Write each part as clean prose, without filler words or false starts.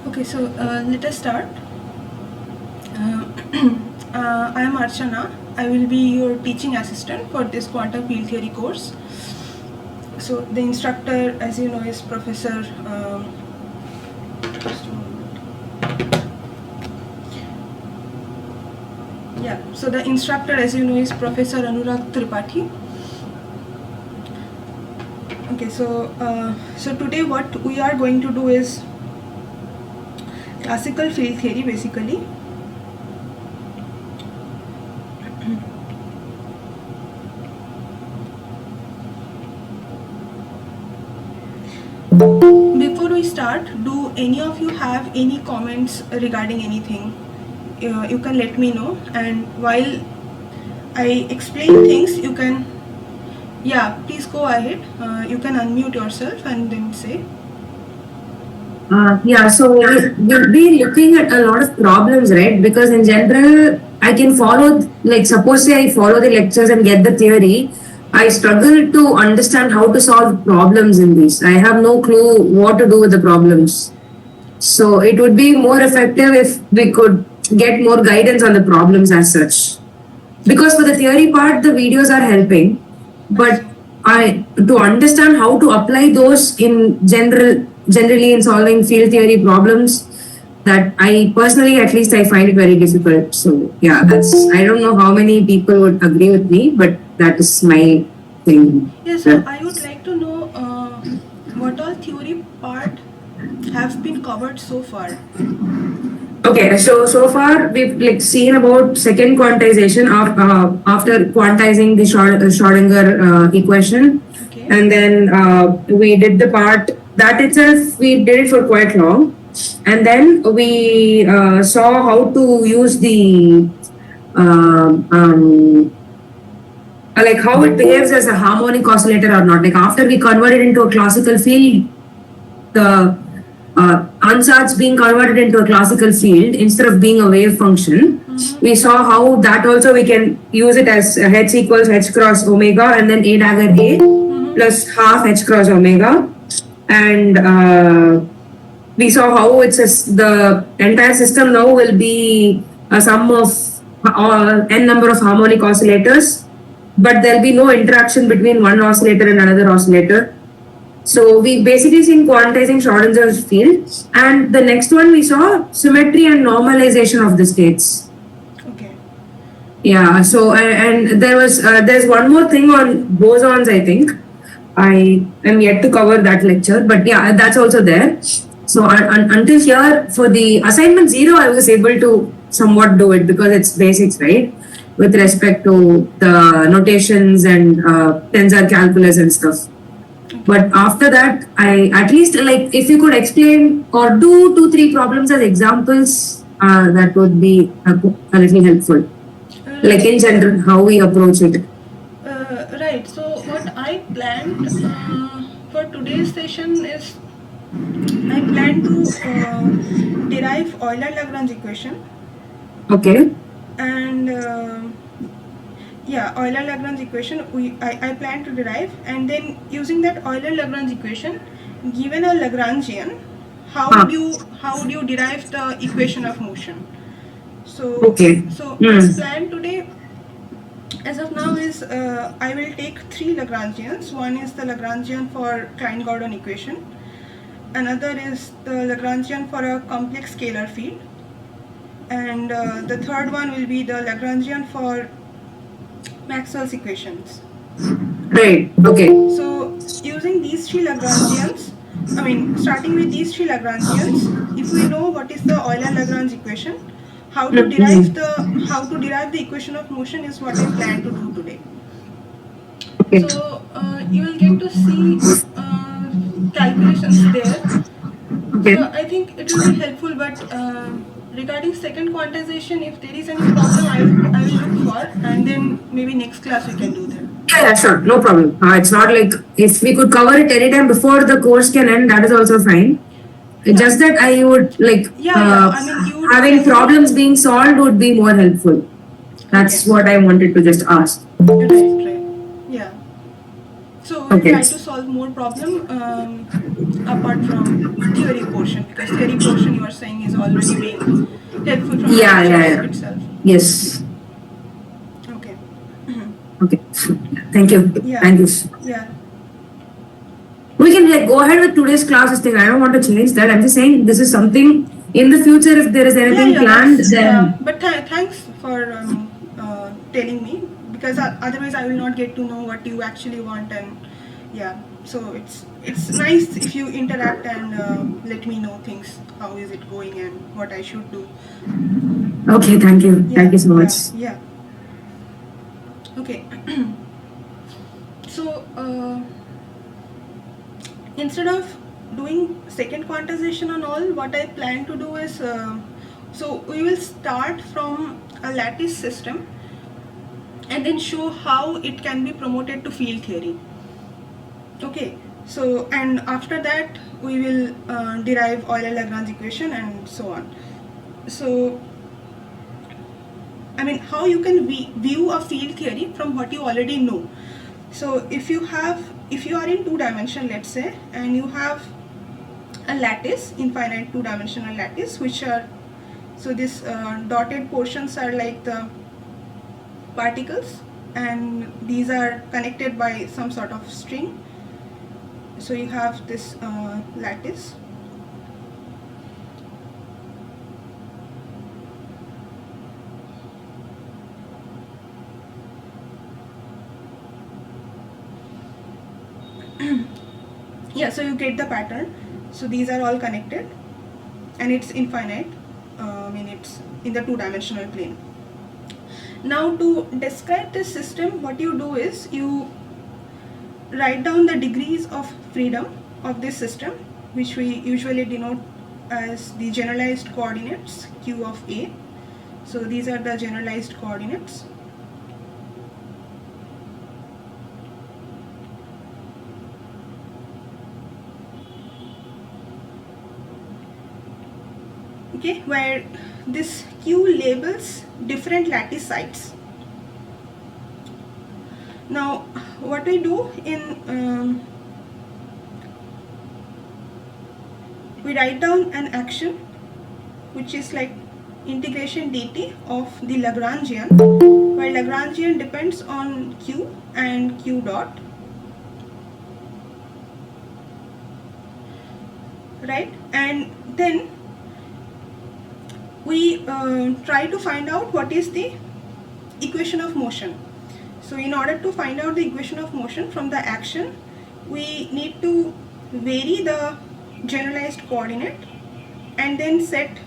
Okay, so let us start. I am Archana. I will be your teaching assistant for this quantum field theory course. So the instructor, as you know, is Professor. Just a moment. Yeah. So the instructor, as you know, is Professor Anurag Tripathi. Okay. So today what we are going to do is classical field theory, basically. Before we start, do any of you have any comments regarding anything? You can let me know, and while I explain things, you can, please go ahead. You can unmute yourself and then say. So we'll be looking at a lot of problems, right? Because in general, I can follow, like, suppose say I follow the lectures and get the theory, I struggle to understand how to solve problems in these. I have no clue what to do with the problems. So it would be more effective if we could get more guidance on the problems as such. Because for the theory part, the videos are helping, but to understand how to apply those in generally in solving field theory problems, that I personally, at least, I find it very difficult. So yeah, I don't know how many people would agree with me, but that is my thing. Yeah, so I would like to know what all theory part have been covered so far. Okay, so far we've seen about second quantization of after quantizing the Schrodinger equation, Okay. and then we did the part that itself we did it for quite long, and then we saw how to use the like how it behaves as a harmonic oscillator or not. Like after we convert it into a classical field, the ansatz being converted into a classical field instead of being a wave function. We saw how that also we can use it as h equals h cross omega and then a dagger a plus half h cross omega, and we saw how the entire system now will be a sum of n number of harmonic oscillators, but there'll be no interaction between one oscillator and another oscillator. So we basically seen quantizing Schrodinger's field, and the next one we saw symmetry and normalization of the states. Okay. Yeah. So and there's one more thing on bosons. I think I am yet to cover that lecture, but yeah, that's also there. So until here for the assignment 0, I was able to somewhat do it because it's basics, right? With respect to the notations and tensor calculus and stuff. But after that, I at least like if you could explain or do 2-3 problems as examples, that would be a little helpful. Like in general, how we approach it. Right. So what I planned for today's session is I plan to derive Euler-Lagrange equation. Okay. And Euler-Lagrange equation I plan to derive, and then using that Euler-Lagrange equation, given a Lagrangian, how would you derive the equation of motion? So my plan today, as of now, is I will take 3 Lagrangians. One is the Lagrangian for Klein Gordon equation. Another is the Lagrangian for a complex scalar field. And the third one will be the Lagrangian for Maxwell's equations. Right. Okay. So using these 3 Lagrangians, starting with these 3 Lagrangians, if we know what is the Euler-Lagrange equation, how to derive the equation of motion is what I plan to do today. Okay. So you will get to see calculations there. Okay. So I think it will be helpful, but regarding second quantization, if there is any problem, I will look for, and then maybe next class we can do that. Yeah, sure, no problem. It's not like if we could cover it anytime before the course can end, that is also fine. Yeah. Just that I would like having problems being solved would be more helpful. That's what I wanted to just ask. Right. Yeah. So we'll try to solve more problem. apart from theory portion, because theory portion you are saying is already being helpful from the Yeah, yeah, lectures yeah. itself. Yes. Okay. Okay. Thank you. Yeah. Thank you. Yeah. We can like go ahead with today's classes thing. I don't want to change that. I'm just saying this is something in the future if there is Yeah, anything yeah, planned, that's yeah. then But thanks for telling me, because otherwise I will not get to know what you actually want, and yeah. So it's nice if you interact and let me know things. How is it going and what I should do. okay, thank you. Thank Yeah, you so much. yeah, yeah. Okay. So instead of doing second quantization and all, what I plan to do is so we will start from a lattice system and then show how it can be promoted to field theory. Okay, so and after that we will derive Euler-Lagrange equation and so on. So I mean, how you can view a field theory from what you already know. So if you are in two dimension, let's say, and you have a lattice, infinite two-dimensional lattice, which are, so this dotted portions are like the particles, and these are connected by some sort of string. So you have this lattice. Yeah, so you get the pattern. So these are all connected and it's infinite. I mean, it's in the two-dimensional plane. Now to describe this system, what you do is you write down the degrees of freedom of this system, which we usually denote as the generalized coordinates q of a. So these are the generalized coordinates. Okay, where this q labels different lattice sites. Now what we do in we write down an action which is like integration dt of the Lagrangian, where Lagrangian depends on q and q dot, right? And then we try to find out what is the equation of motion. So in order to find out the equation of motion from the action, we need to vary the generalized coordinate and then set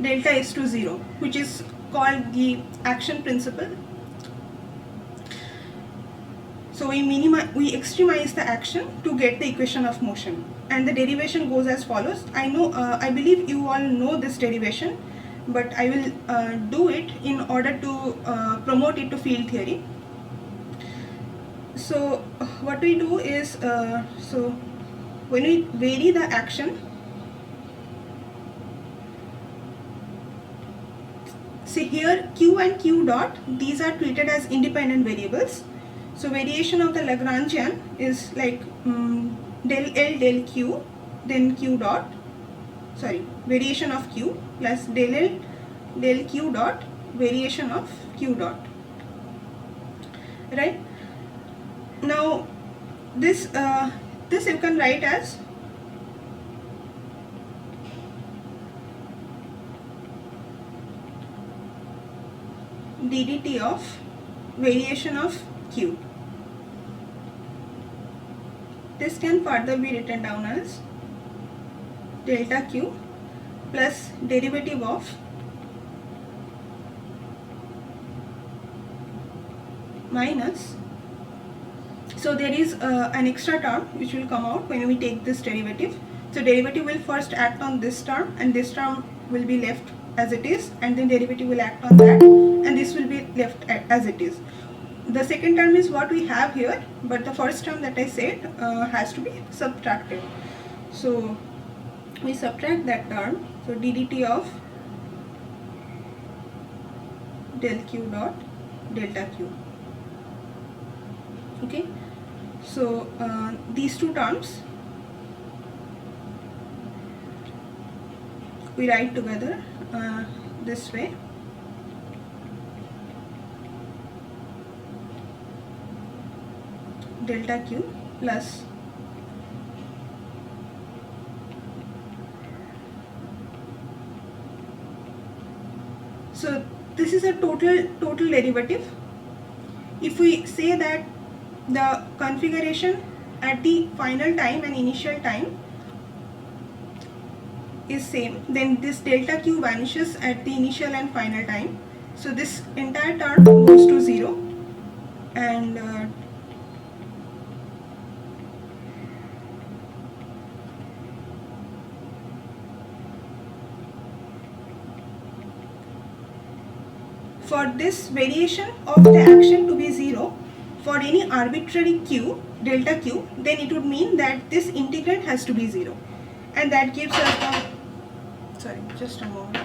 delta s to 0, which is called the action principle. So we extremize the action to get the equation of motion, and the derivation goes as follows. I believe you all know this derivation, but I will do it in order to promote it to field theory. So what we do is, so when we vary the action, see here q and q dot, these are treated as independent variables. So variation of the Lagrangian is like del L del q, then q dot, sorry, variation of q plus del L del q dot, variation of q dot, right? Now this you can write as ddt of variation of q. This can further be written down as delta q plus derivative of minus, so there is an extra term which will come out when we take this derivative. So derivative will first act on this term and this term will be left as it is, and then derivative will act on that and this will be left as it is. The second term is what we have here, but the first term that I said has to be subtracted. So we subtract that term, so ddt of del q dot delta q. Okay, So these two terms we write together this way. Delta Q plus so this is a total derivative. If we say that the configuration at the final time and initial time is same, then this delta Q vanishes at the initial and final time. So this entire term goes to 0, and for this variation of the action to be 0 for any arbitrary q, delta Q, then it would mean that this integrand has to be 0, and that gives us the, sorry, just a moment.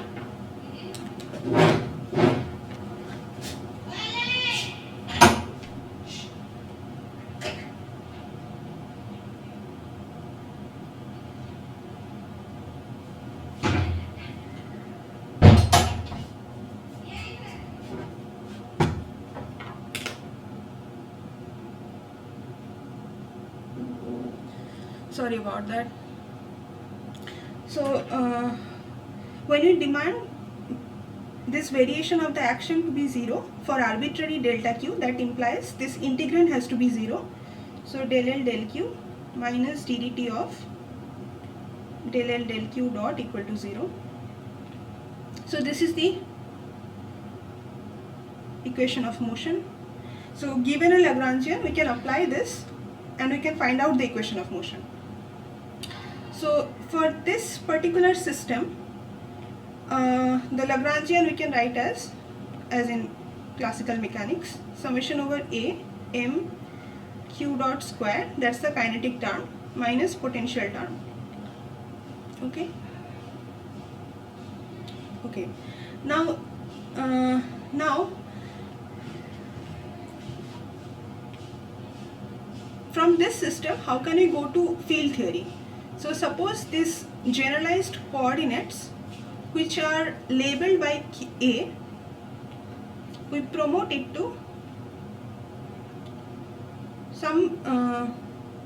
Sorry about that. So when you demand this variation of the action to be 0 for arbitrary delta Q, that implies this integrand has to be 0. So del L del Q minus ddt of del L del Q dot equal to 0. So this is the equation of motion. So given a Lagrangian, we can apply this and we can find out the equation of motion. So for this particular system, the Lagrangian we can write as in classical mechanics, summation over A m q dot square, that's the kinetic term, minus potential term. Okay. Now from this system, how can we go to field theory? So suppose these generalized coordinates which are labeled by A, we promote it to some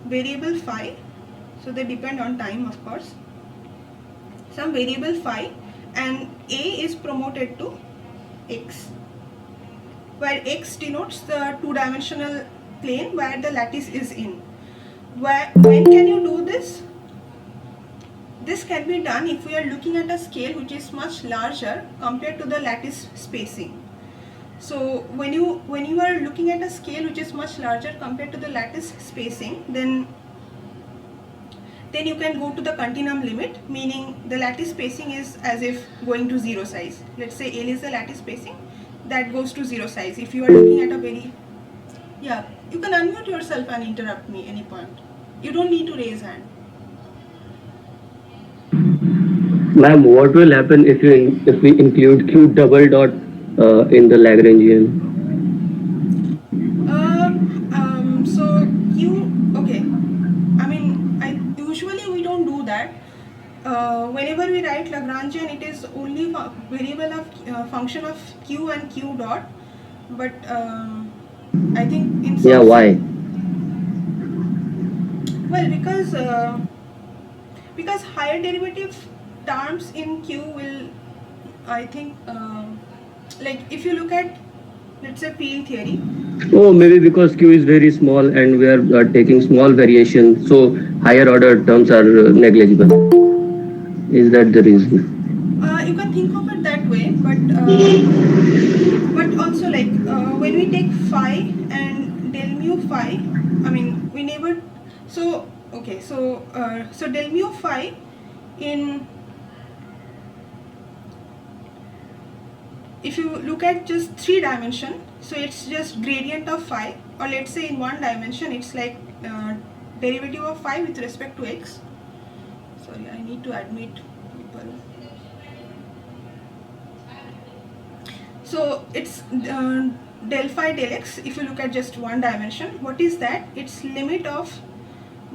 variable phi, so they depend on time of course, some variable phi, and A is promoted to x, where x denotes the two-dimensional plane where the lattice is in. When can you do this? This can be done if we are looking at a scale which is much larger compared to the lattice spacing. So when you are looking at a scale which is much larger compared to the lattice spacing, then you can go to the continuum limit, meaning the lattice spacing is as if going to 0 size. Let's say L is the lattice spacing, that goes to 0 size. If you are looking at a very, yeah, you can unmute yourself and interrupt me any point. You don't need to raise hand. Ma'am, what will happen if we include q double dot in the Lagrangian? So q, okay. I mean, usually we don't do that. Whenever we write Lagrangian, it is only variable of function of q and q dot. But I think in some Why? Well, because higher derivative terms in q will, I think, like if you look at, let's say, field theory. Oh, maybe because q is very small and we are taking small variation, so higher order terms are negligible. Is that the reason? You can think of it that way, but also like when we take phi and del mu phi, I mean we never, so okay, so del mu phi in, if you look at just 3 dimension, so it's just gradient of phi, or let's say in 1 dimension it's like derivative of phi with respect to x. Sorry, I need to admit people. So it's del phi del x, if you look at just one dimension, what is that? It's limit of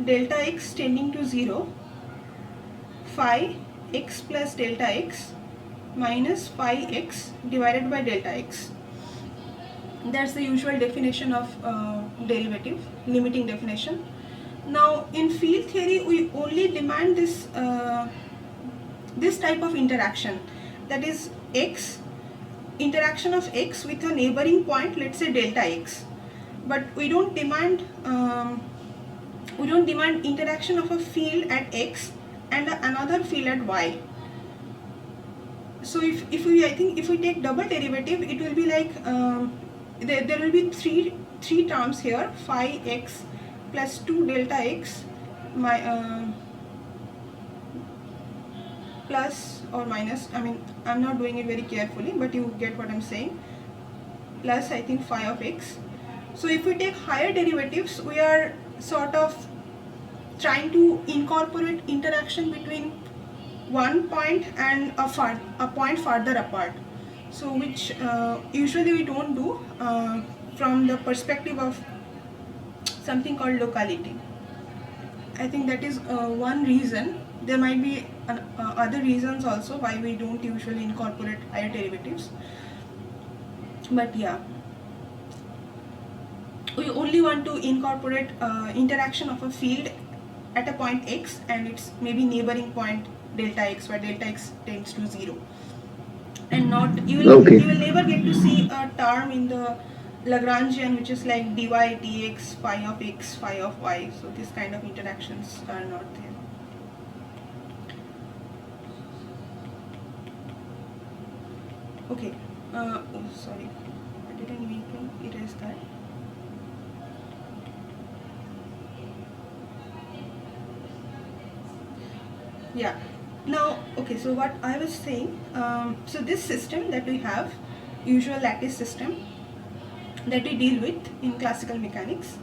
delta x tending to 0, phi x plus delta x minus phi x divided by delta x. That's the usual definition of derivative, limiting definition. Now in field theory we only demand this this type of interaction, that is x, interaction of x with a neighboring point, let's say delta x, but we don't demand interaction of a field at x and another field at y. So if we, I think if we take double derivative, it will be like there will be three terms here, phi x plus 2 delta x plus or minus, I mean I'm not doing it very carefully, but you get what I'm saying, plus I think phi of x. So if we take higher derivatives, we are sort of trying to incorporate interaction between one point and a point farther apart, so which usually we don't do from the perspective of something called locality. I think that is one reason. There might be other reasons also why we don't usually incorporate higher derivatives, but yeah, we only want to incorporate interaction of a field at a point x and its maybe neighboring point delta x, where delta x tends to 0, and not, you will never get to see a term in the Lagrangian which is like dy dx phi of x phi of y. So this kind of interactions are not there. Okay, oh sorry, I didn't mean to erase that. Yeah, now okay, so what I was saying, so this system that we have, usual lattice system that we deal with in classical mechanics,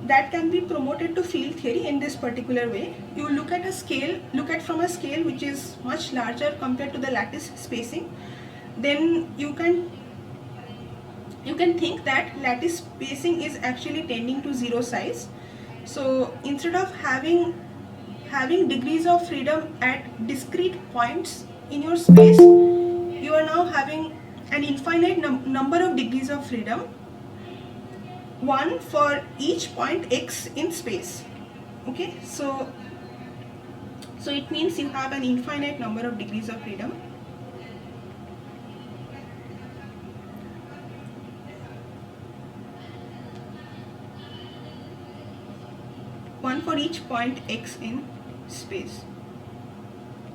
that can be promoted to field theory in this particular way. You look at a scale, from a scale which is much larger compared to the lattice spacing, then you can think that lattice spacing is actually tending to 0 size. So instead of having degrees of freedom at discrete points in your space, you are now having an infinite number of degrees of freedom, one for each point x in space. Okay, so it means you have an infinite number of degrees of freedom. One for each point x in space.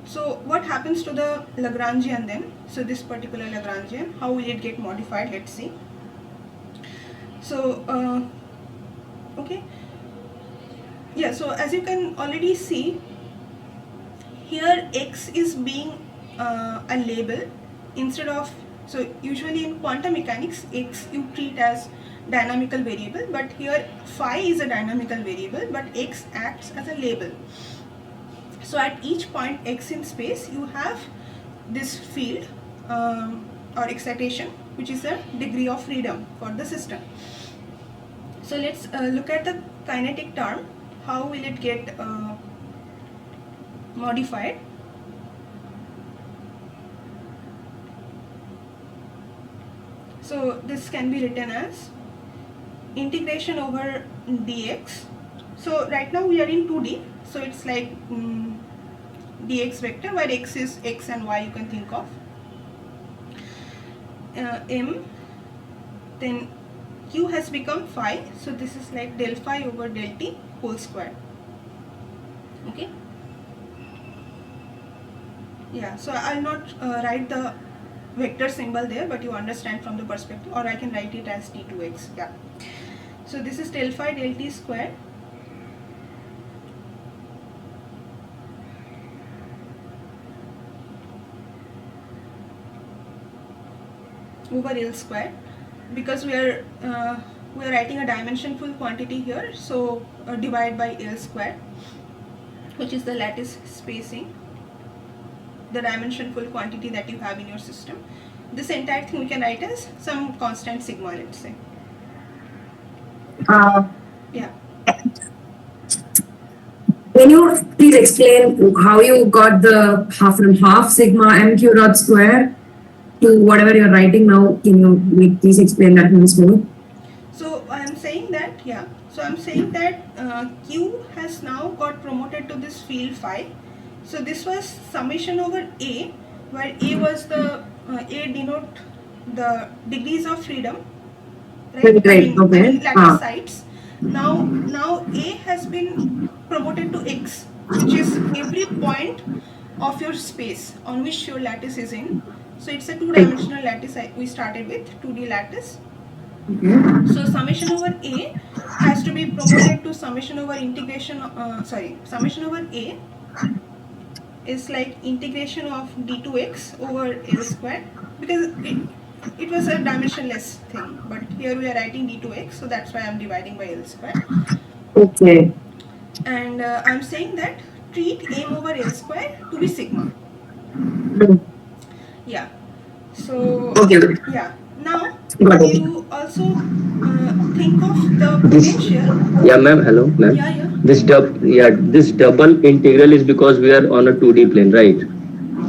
So what happens to the Lagrangian then? So this particular Lagrangian, how will it get modified? Let's see. So okay, yeah, so as you can already see here, x is being a label instead of, so usually in quantum mechanics x you treat as dynamical variable, but here phi is a dynamical variable but x acts as a label. So at each point x in space you have this field or excitation which is a degree of freedom for the system. So let's look at the kinetic term. How will it get modified? So this can be written as integration over dx. So right now we are in 2D, so it's like dx vector, where x is x and y you can think of, m, then q has become phi, so this is like del phi over del t whole square. Okay, yeah, so I'll not write the vector symbol there, but you understand from the perspective, or I can write it as t2x. Yeah, so this is del phi del t square over L square, because we are writing a dimensionful quantity here, so divide by L square, which is the lattice spacing, the dimensionful quantity that you have in your system. this entire thing we can write as some constant sigma, let's say. Yeah. Can you please explain how you got the half sigma m q dot square to whatever you're writing now? Can you please explain that once more? So I'm saying that, yeah. So I'm saying that Q has now got promoted to this field phi. So this was summation over A, where A was the A denote the degrees of freedom, right? Right. I Okay. mean lattice sites. Now A has been promoted to X, which is every point of your space on which your lattice is in. So it's a two-dimensional lattice. We started with 2D lattice. So summation over A has to be promoted to summation over integration, summation over A is like integration of d2x over L square, because it was a dimensionless thing, but here we are writing d2x, so that's why I'm dividing by L square. Okay. And I'm saying that treat m over L square to be sigma. Yeah. So Okay. yeah. Now Got it. you also think of the This, potential. yeah, ma'am. Hello, ma'am. Yeah. This double integral is because we are on a 2D plane, right?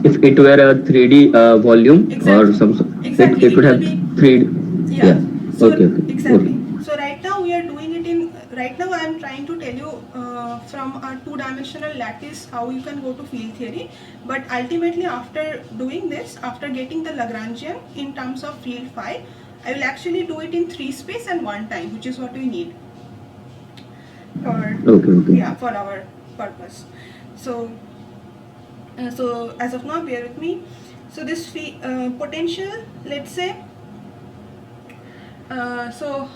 If it were a 3D volume or Exactly. some, Exactly. it It would will have be, three. yeah. Yeah. So Okay. exactly. So right now we are doing it in, right now I am trying to tell you from a two-dimensional lattice how you can go to field theory, but ultimately after doing this, after getting the Lagrangian in terms of field phi, I will actually do it in 3 space and 1 time, which is what we need for Okay. for our purpose. So so as of now, bear with me. So this potential, let's say, so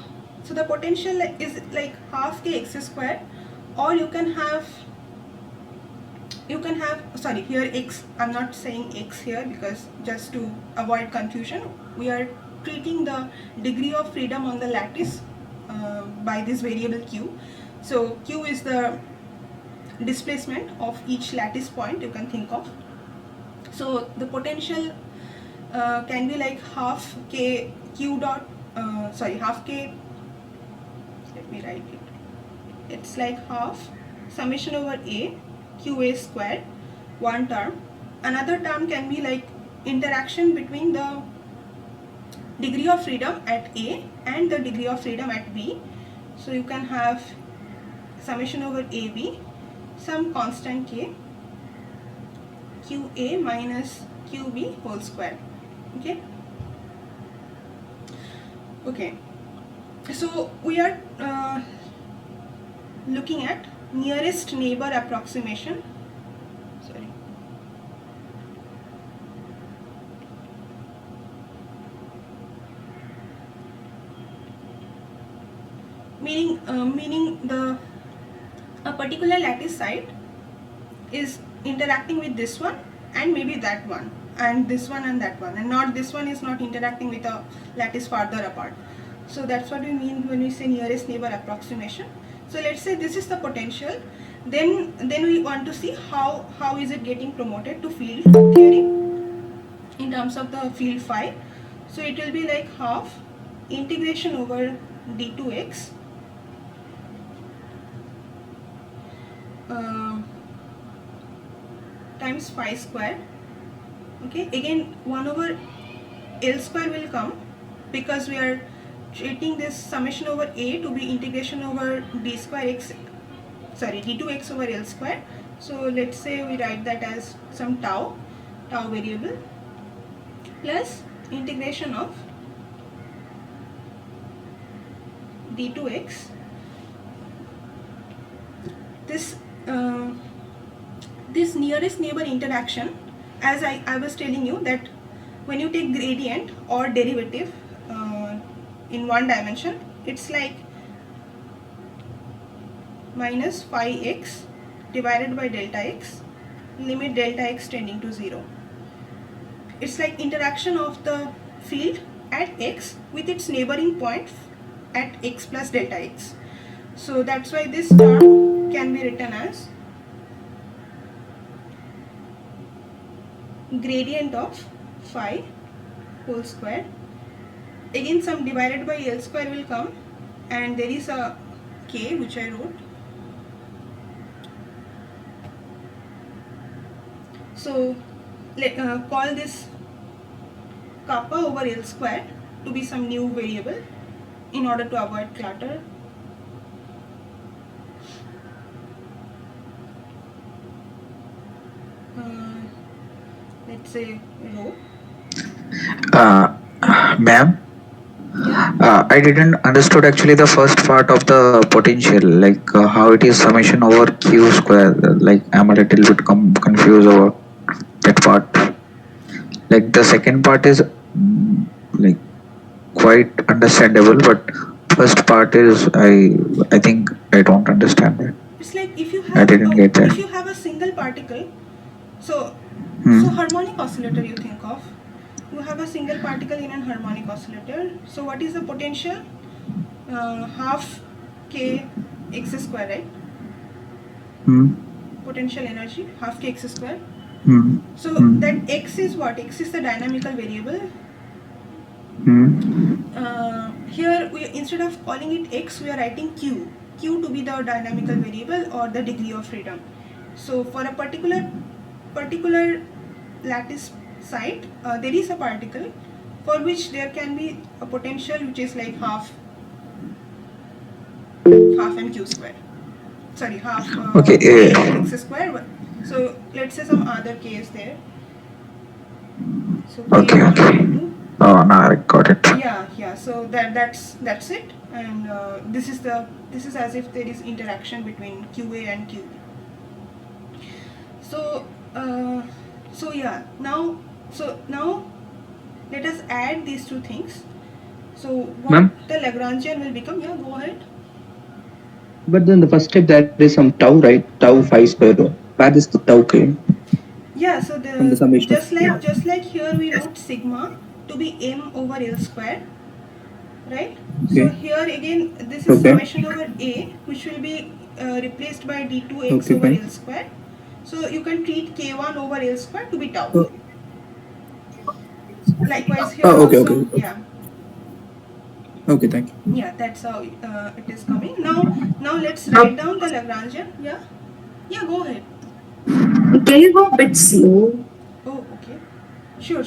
the potential is like half k x square, or you can have sorry, here x, I'm not saying x here because just to avoid confusion, we are treating the degree of freedom on the lattice by this variable q. So q is the displacement of each lattice point you can think of. So the potential can be like half k q dot half k, let me write it, it's like half summation over a qa square, one term. Another term can be like interaction between the degree of freedom at a and the degree of freedom at b. So you can have summation over ab, some constant k, qa minus qb whole square. Okay, so we are looking at nearest neighbor approximation. Sorry. Meaning a particular lattice site is interacting with this one and maybe that one and this one and that one, and not this one is not interacting with a lattice farther apart. So that's what we mean when we say nearest neighbor approximation. So let's say this is the potential, then we want to see how is it getting promoted to field theory in terms of the field phi. So it will be like half integration over d2x times phi square. Okay, again 1 over L square will come because we are treating this summation over a to be integration over d square x, d2x over L square. So let's say we write that as some tau variable plus integration of d2x. This nearest neighbor interaction, as I was telling you, that when you take gradient or derivative in one dimension, it's like minus phi x divided by delta x, limit delta x tending to 0. It's like interaction of the field at x with its neighboring point at x plus delta x. So that's why this term can be written as gradient of phi whole square. Again some divided by L square will come, and there is a k which I wrote. So let call this kappa over L square to be some new variable in order to avoid clutter. Let's say rho. Ma'am, Yeah. I didn't understood actually the first part of the potential, like how it is summation over q square. Like I'm a little bit confused over that part. Like the second part is like quite understandable, but first part is I think I don't understand it. It's like if you I have didn't get that. a single particle, so Hmm. harmonic oscillator you think of. You have a single particle in an harmonic oscillator. So what is the potential? Half k x square, right? Hmm. Potential energy half k x square. Hmm. So Hmm. that x is what? X is the dynamical variable. Hmm. Here we, instead of calling it x, we are writing q to be the dynamical variable or the degree of freedom. So for a particular lattice site, there is a particle for which there can be a potential which is like half mq square. Sorry, half Okay. k x square. So let's say some other k is there. So Okay. k1, Okay. k2. Oh, now I got it. Yeah. So that's it, and this is as if there is interaction between QA and QB. So now let us add these two things. So what Ma'am? the Lagrangian will become? Yeah, go ahead. But then the first step there is some tau, right? Tau phi square. Where is the tau came Yeah, so from the summation? just like here we wrote sigma to be m over L square, right? So Okay. here again this is Okay. summation over a, which will be replaced by d2x Okay, over fine. L square. So you can treat k1 over L square to be tau. Oh, Likewise here okay, also, okay. yeah. Okay, thank you. Yeah, that's how it is coming. Now let's write down the Lagrangian. Yeah, go ahead. Can you go a bit slow? Oh, okay. Sure.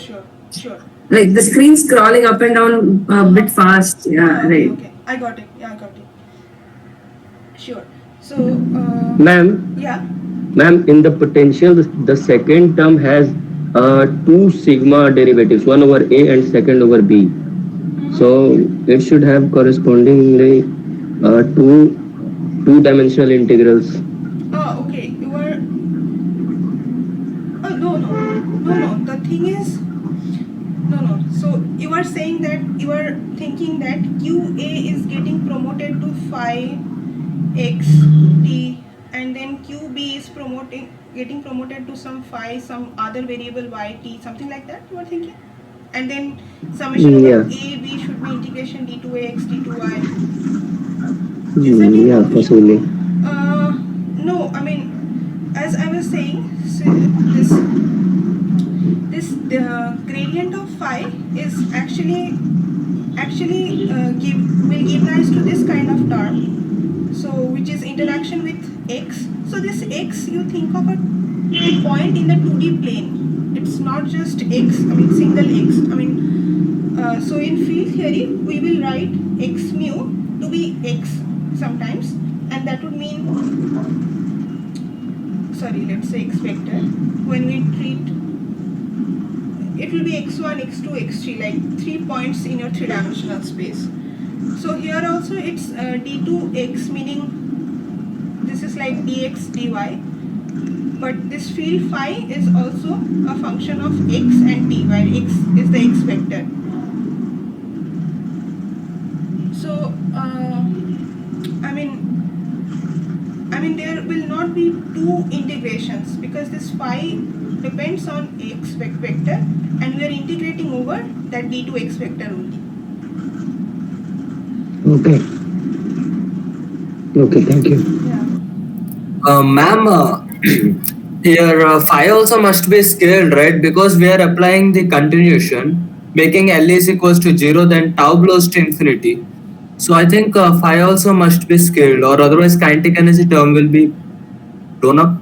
Like the screen scrolling up and down a bit fast. Yeah, right. Okay. I got it. Yeah, I got it. Sure. So, Ma'am, yeah. in the potential, the second term has two sigma derivatives, one over A and second over B. So it should have correspondingly two-dimensional integrals. Oh, okay. You were. Oh, no. The thing is, no. So you are saying that you are thinking that QA is getting promoted to phi x t, and then QB is getting promoted to some phi, some other variable y t, something like that. You are thinking, and then summation over Yeah, a b should be integration d2x d2y. Is that your yeah, conclusion? possibly. No, I mean, as I was saying, this gradient of phi is actually will give rise to this kind of term. So which is interaction with x. So this x, you think of a point in the 2D plane. It's not just x. I mean single x. I mean so in field theory we will write x mu to be x sometimes, and that would mean, sorry, let's say x vector. When we treat, it will be x1, x2, x3, like 3 points in your 3-dimensional space. So here also it's d2x, meaning this is like dx dy, but this field phi is also a function of x and t, where x is the x vector. So I mean there will not be two integrations because this phi depends on x vector, and we are integrating over that d2x vector only. Okay. Okay, thank you. Yeah. Ma'am, here phi also must be scaled, right? Because we are applying the continuation. making L is equals to 0, then tau goes to infinity. So I think phi also must be scaled, or otherwise kinetic energy term will be blown up.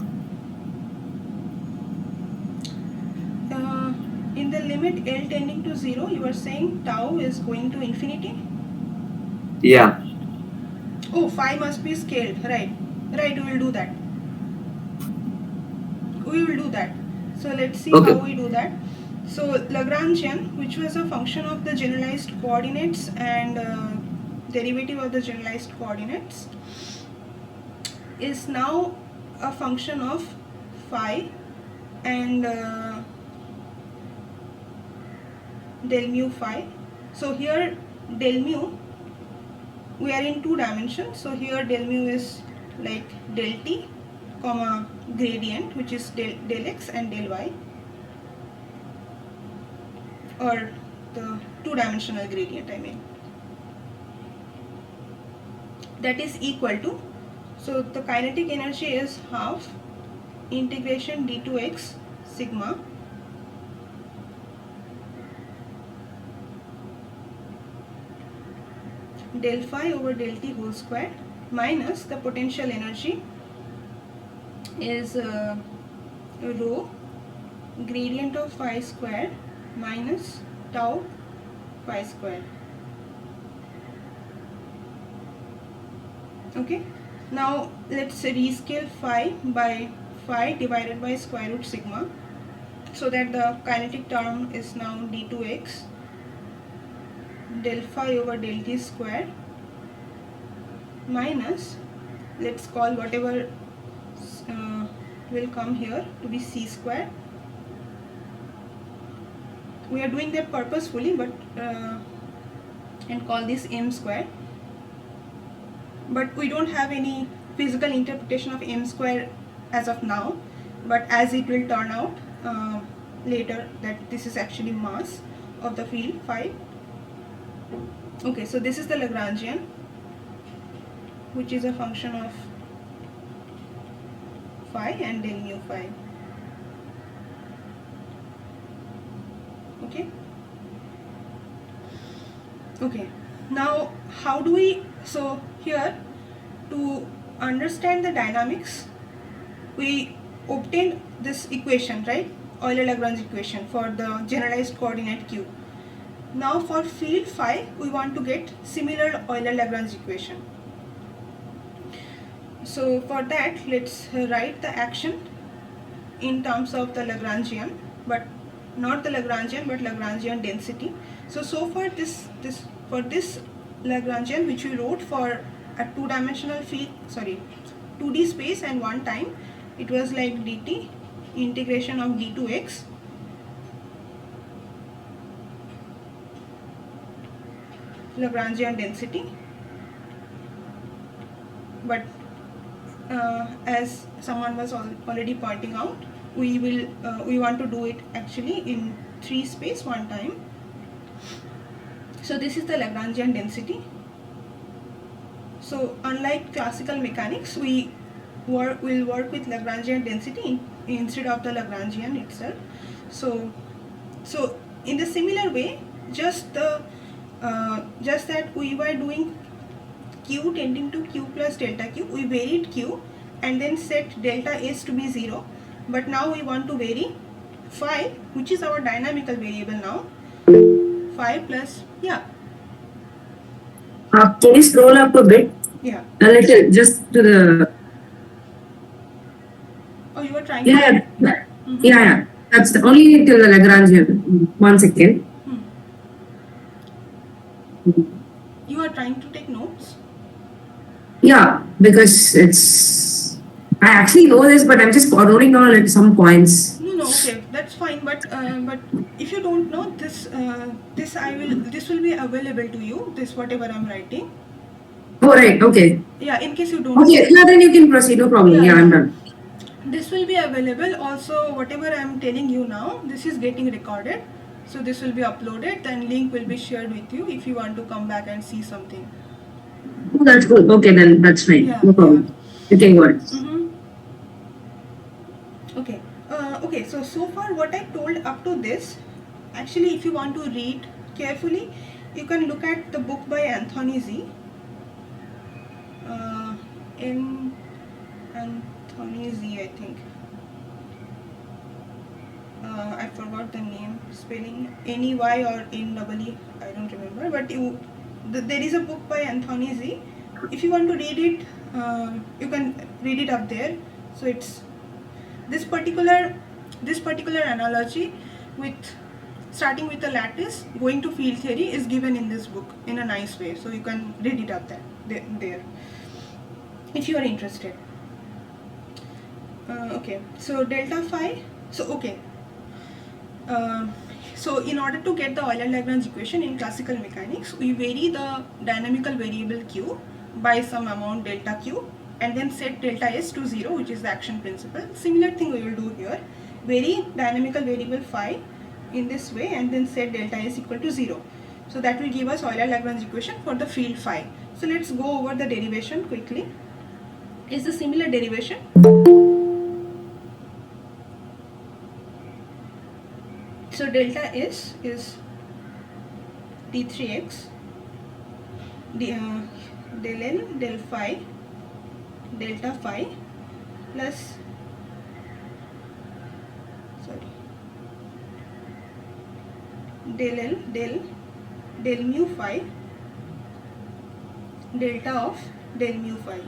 In the limit L tending to 0, you are saying tau is going to infinity? Yeah. Oh, phi must be scaled, right. Right, we will do that. We will do that. So let's see Okay. how we do that. So Lagrangian, which was a function of the generalized coordinates and derivative of the generalized coordinates, is now a function of phi and del mu phi. So here del mu, we are in 2 dimensions. So here del mu is like del t, comma gradient, which is del x and del y, or the 2-dimensional gradient, I mean. That is equal to, so the kinetic energy is half integration d2x sigma del phi over del t whole square minus the potential energy is rho gradient of phi square minus tau phi square. Okay, now let's rescale phi by phi divided by square root sigma, so that the kinetic term is now d2x del phi over del t square minus, let's call whatever will come here to be c square. We are doing that purposefully, but and call this m square, but we don't have any physical interpretation of m square as of now, but as it will turn out later that this is actually mass of the field phi. Okay, so this is the Lagrangian, which is a function of phi and del mu phi. Okay, now how do we, so here to understand the dynamics, we obtained this equation, right, Euler-Lagrange equation for the generalized coordinate q. Now for field phi, we want to get similar Euler-Lagrange equation. So for that, let's write the action in terms of the Lagrangian, but not the Lagrangian, but Lagrangian density. So far this Lagrangian, which we wrote for a 2-dimensional field, 2D space and one time, it was like dt integration of d2x Lagrangian density, but as someone was already pointing out, we want to do it actually in 3 space one time. So this is the Lagrangian density. So unlike classical mechanics, we will work with Lagrangian density instead of the Lagrangian itself. So in the similar way, just that we were doing q tending to q plus delta q, we varied q and then set delta s to be 0, but now we want to vary phi, which is our dynamical variable now, phi plus, Can you scroll up a bit? Yeah. A little, just to the. Oh, you were trying Yeah, to. yeah, yeah. That's the only till the Lagrangian. 1 second. You are trying to take notes? Yeah, because it's. I actually know this, but I'm just noting down like some points. No, okay, that's fine. But if you don't know this, this will be available to you. This whatever I'm writing. Oh right, okay. Yeah, in case you don't. Okay, yeah, then you can proceed. No problem. Yeah, I'm done. This will be available. Also, whatever I'm telling you now, this is getting recorded. So this will be uploaded. Then link will be shared with you if you want to come back and see something. Oh, that's good. Okay, then that's fine. Yeah, no problem. You can go ahead. Okay. Okay. So far what I told up to this actually, if you want to read carefully, you can look at the book by Anthony Z. In Anthony Z, I think. I forgot the name, spelling NEY or NEE, I don't remember. But there is a book by Anthony Z. If you want to read it, you can read it up there. So it's this particular analogy with starting with a lattice going to field theory is given in this book in a nice way. So you can read it up there if you are interested. Okay, so delta phi. So okay. So in order to get the Euler-Lagrange equation in classical mechanics, we vary the dynamical variable q by some amount delta q and then set delta s to 0, which is the action principle. Similar thing we will do here. Vary dynamical variable phi in this way and then set delta s equal to 0. So that will give us Euler-Lagrange equation for the field phi. So let's go over the derivation quickly. It's a similar derivation. So delta S is d3x del L del phi delta phi plus del L del mu phi delta of del mu phi.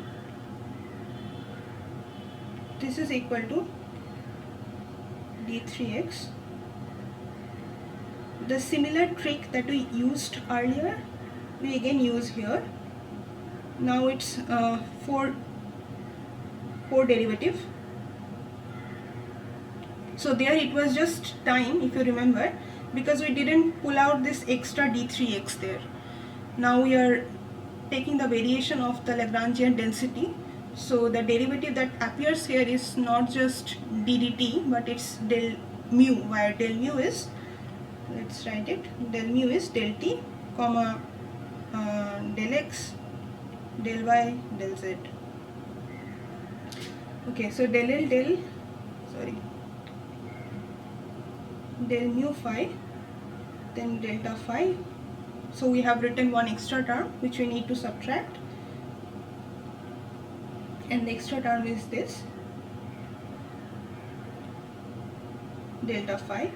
This is equal to d3x. The similar trick that we used earlier, we again use here. Now it's 4 derivative. So there it was just time, if you remember, because we didn't pull out this extra d3x there. Now we are taking the variation of the Lagrangian density. So the derivative that appears here is not just d dt, but it's del mu, where del mu is, let's write it, del mu is del t, comma del x, del y, del z. Okay, so del L del mu phi, then delta phi. So we have written one extra term which we need to subtract, and the extra term is this delta phi.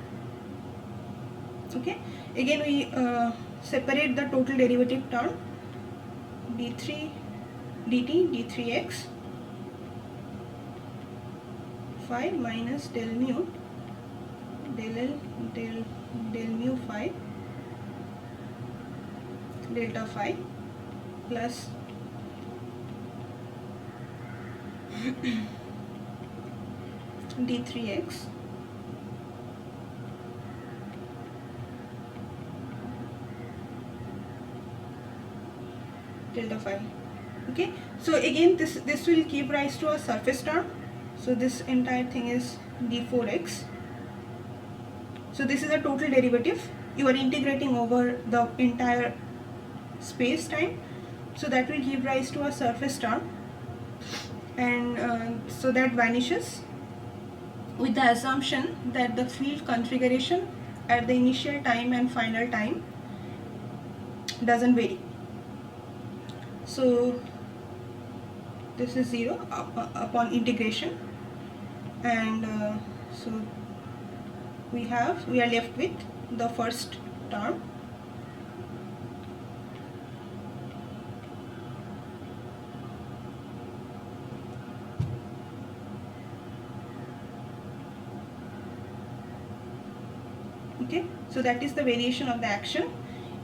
Okay, again we separate the total derivative term d3 dt d3x phi minus del mu del L del mu phi delta phi plus d3x delta phi. Okay, so again this will give rise to a surface term. So this entire thing is d4x. So this is a total derivative. You are integrating over the entire space time. So that will give rise to a surface term, and so that vanishes with the assumption that the field configuration at the initial time and final time doesn't vary. So this is 0 upon integration, and so we are left with the first term. Okay, so that is the variation of the action.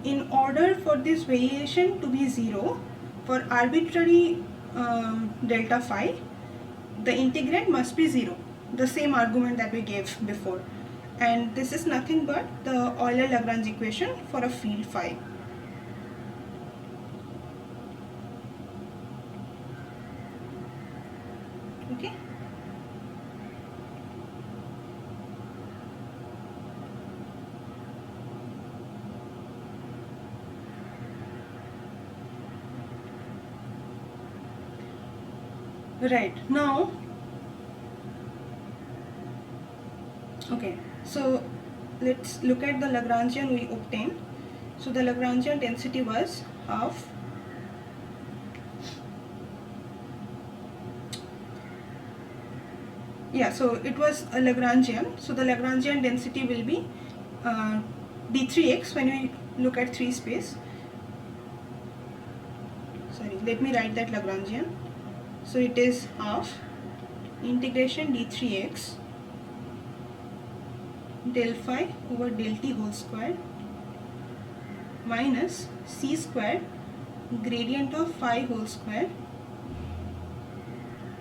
In order for this variation to be 0, for arbitrary delta phi, the integrand must be 0, the same argument that we gave before, and this is nothing but the Euler-Lagrange equation for a field phi. Okay. Right, now, okay, so let's look at the Lagrangian we obtained. So the Lagrangian density was half so it was a Lagrangian. So the Lagrangian density will be d3x when we look at 3 space. Sorry, let me write that Lagrangian. So it is half integration d3x del phi over del t whole square minus c square gradient of phi whole square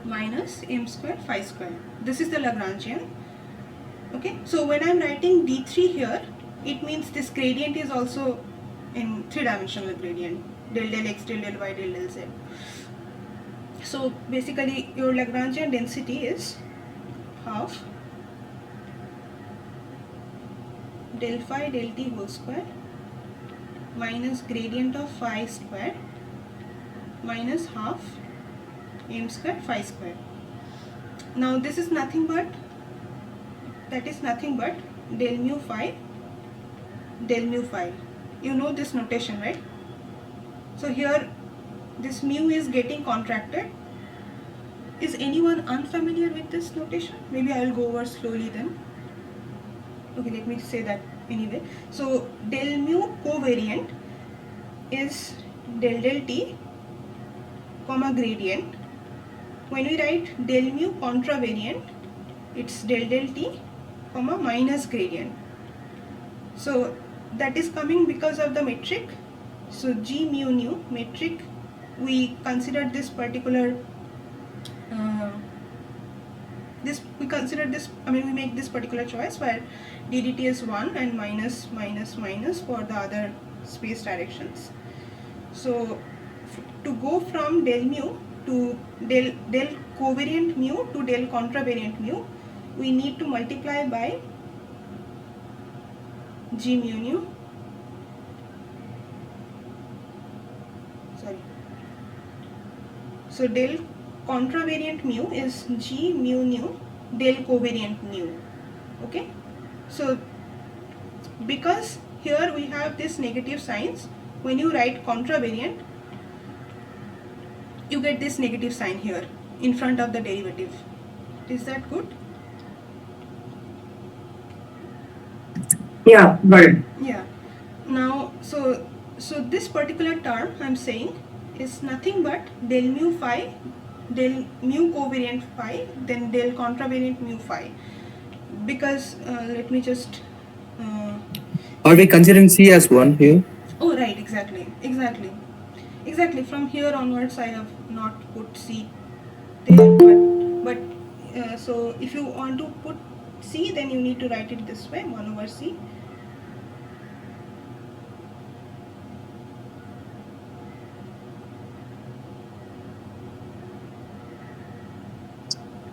minus m square phi square. This is the Lagrangian. Okay, so when I am writing d3 here, it means this gradient is also in 3-dimensional gradient, del del x, del del y, del del z. So basically your Lagrangian density is half del phi del t whole square minus gradient of phi square minus half m square phi square. Now this is nothing but del mu phi del mu phi. You know this notation, right? So here this mu is getting contracted. Is anyone unfamiliar with this notation? Maybe I will go over slowly then. Okay, let me say that anyway. So del mu covariant is del del t comma gradient. When we write del mu contravariant, it's del del t comma minus gradient. So that is coming because of the metric. So G mu nu metric, we considered this particular we make this particular choice where ddt is 1 and minus minus minus for the other space directions. So to go from del mu to del covariant mu to del contravariant mu, we need to multiply by G mu nu. Sorry. So del contravariant mu is G mu nu del covariant mu. Okay. So because here we have this negative signs, when you write contravariant, you get this negative sign here in front of the derivative. Is that good? Yeah, got it. Yeah. Now, so this particular term I'm saying is nothing but del mu phi, del mu covariant phi, then del contravariant mu phi. Because let me just. Are we considering C as 1 here? Oh right, exactly. From here onwards, I have not put C there, but so if you want to put C, then you need to write it this way: 1 over C.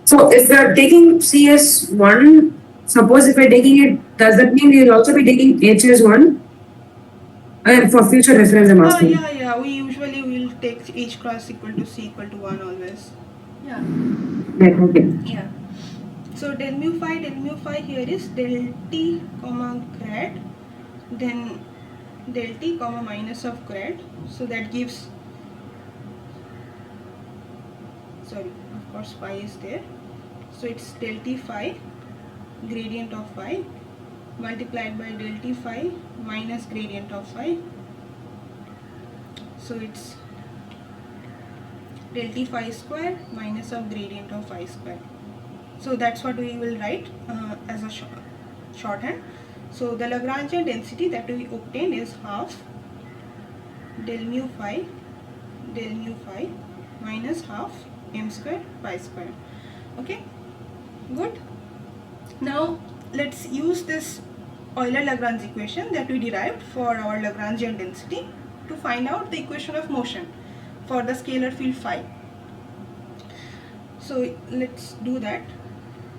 So if we are taking C as 1, suppose if we are taking it, does that mean we will also be taking H as 1? And for future reference, I'm asking. Yeah. We usually will take H cross equal to C equal to 1 always. Yeah. Right, okay. Yeah. So del mu phi here is del t comma grad, then del t comma minus of grad. So that gives, sorry, of course phi is there. So it's del t phi gradient of phi multiplied by del t phi minus gradient of phi. So it's del t phi square minus of gradient of phi square. So that's what we will write as a shorthand. So the Lagrangian density that we obtain is half del mu phi minus half m square phi square. Okay, good. Now let's use this Euler-Lagrange equation that we derived for our Lagrangian density to find out the equation of motion for the scalar field phi. So let's do that.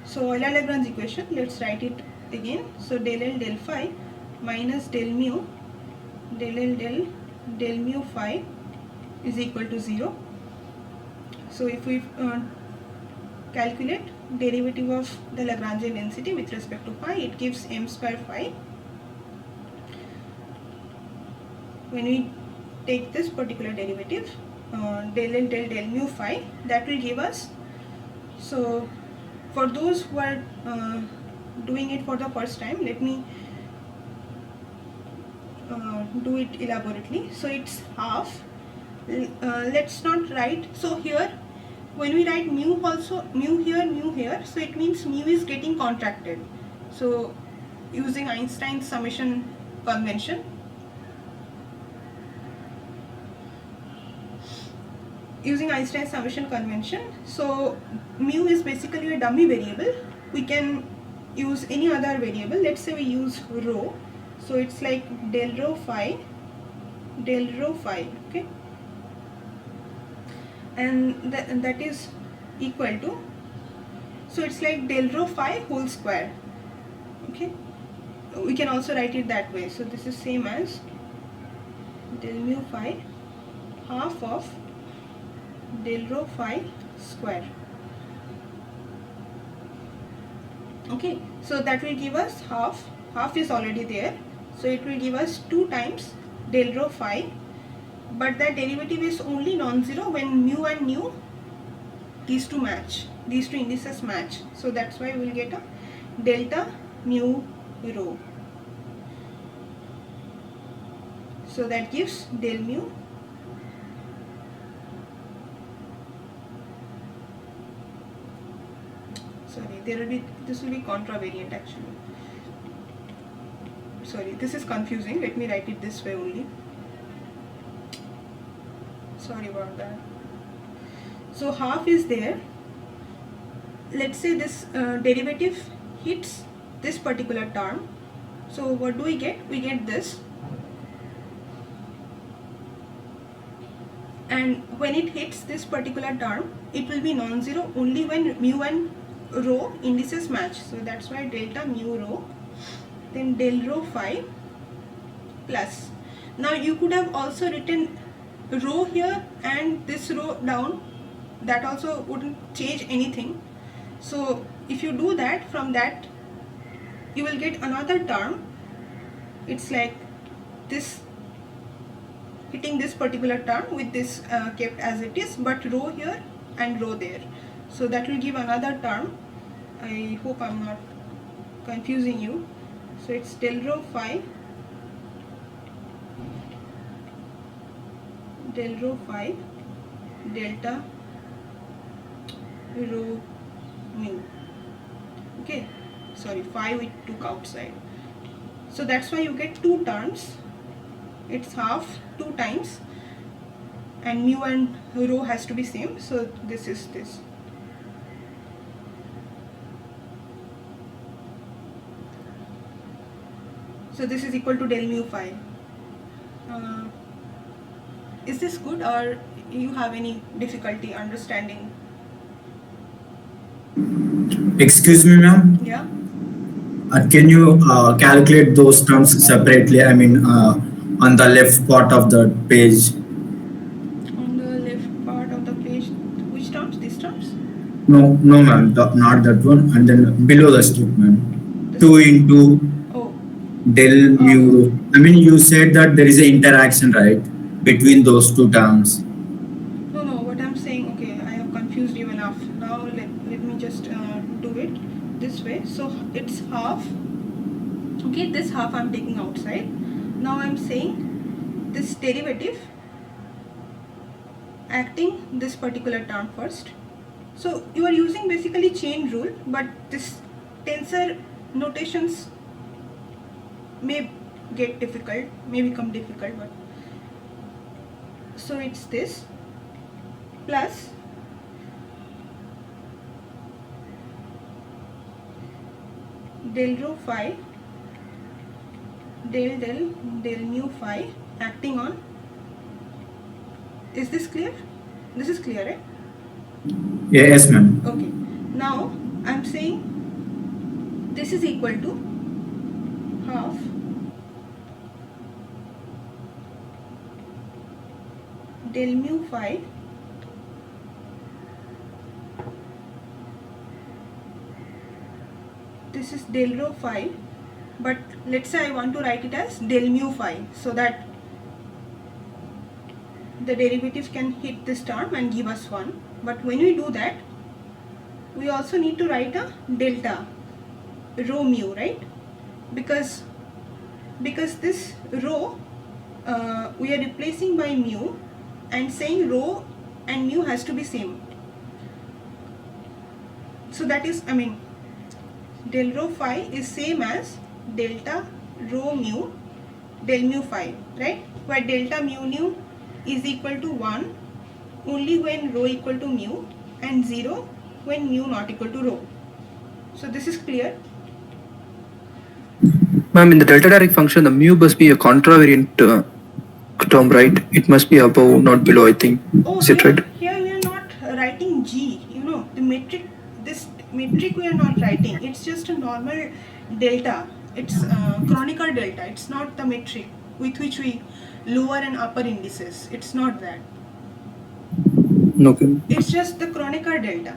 So Euler-Lagrange equation, let's write it again. So del L del phi minus del mu del L del mu phi is equal to 0. So if we calculate derivative of the Lagrangian density with respect to phi. It gives m square phi. When we take this particular derivative, del L del mu phi, that will give us, so for those who are doing it for the first time, let me do it elaborately. So it's half, let's not write, so here when we write mu also, mu here, so it means mu is getting contracted. So using Einstein's summation convention, so mu is basically a dummy variable. We can use any other variable. Let's say we use rho, so it's like del rho phi, okay, and that is equal to, so it's like del rho phi whole square, okay. We can also write it that way. So this is same as del mu phi half of del rho phi square, okay. So that will give us half is already there, so it will give us 2 times del rho phi, but that derivative is only non-zero when mu and nu, these two indices match. So that's why we will get a delta mu rho. So that gives del mu this will be contravariant actually. Sorry, this is confusing. Let me write it this way only. Sorry about that. So half is there. Let's say this derivative hits this particular term. So what do we get? We get this. And when it hits this particular term, it will be non-zero only when mu and rho indices match. So that's why delta mu rho, then del rho phi plus. Now you could have also written rho here and this rho down, that also wouldn't change anything. So if you do that, from that you will get another term. It's like this hitting this particular term with this kept as it is, but rho here and rho there. So that will give another term. I hope I'm not confusing you. So it's del rho phi delta rho mu. Okay, sorry, phi we took outside. So that's why you get 2 terms. It's half 2 times, and mu and rho has to be same. So this is this. So this is equal to del mu phi. Is this good, or you have any difficulty understanding? Excuse me, ma'am. Yeah. Can you calculate those terms separately? I mean, on the left part of the page. On the left part of the page, which terms? These terms? No, ma'am, not that one. And then below the statement, 2 into del mu. I mean, you said that there is an interaction, right, between those 2 terms. No, what I'm saying, okay, I have confused you enough. Now let me just do it this way. So it's half, okay, this half I'm taking outside. Now I'm saying this derivative acting this particular term first. So you are using basically chain rule, but this tensor notations may get difficult, may become difficult, but so it's this plus del rho phi del mu phi acting on, is this clear? This is clear, right? Yes, ma'am. Okay, now I'm saying this is equal to half del mu phi this is del rho phi, but let's say I want to write it as del mu phi, so that the derivative can hit this term and give us 1. But when we do that, we also need to write a delta rho mu, right? Because this rho we are replacing by mu and saying rho and mu has to be same. So that is, I mean, del rho phi is same as delta rho mu del mu phi, right? Where delta mu nu is equal to 1 only when rho equal to mu and 0 when mu not equal to rho. So this is clear. Ma'am, in the delta direct function, the mu must be a contravariant term, right? It must be above, not below, I think. Oh, Is it right? here we are not writing G, you know, the metric, this metric we are not writing. It's just a normal delta. It's Kronecker delta. It's not the metric with which we lower and upper indices. It's not that. Okay. It's just the Kronecker delta.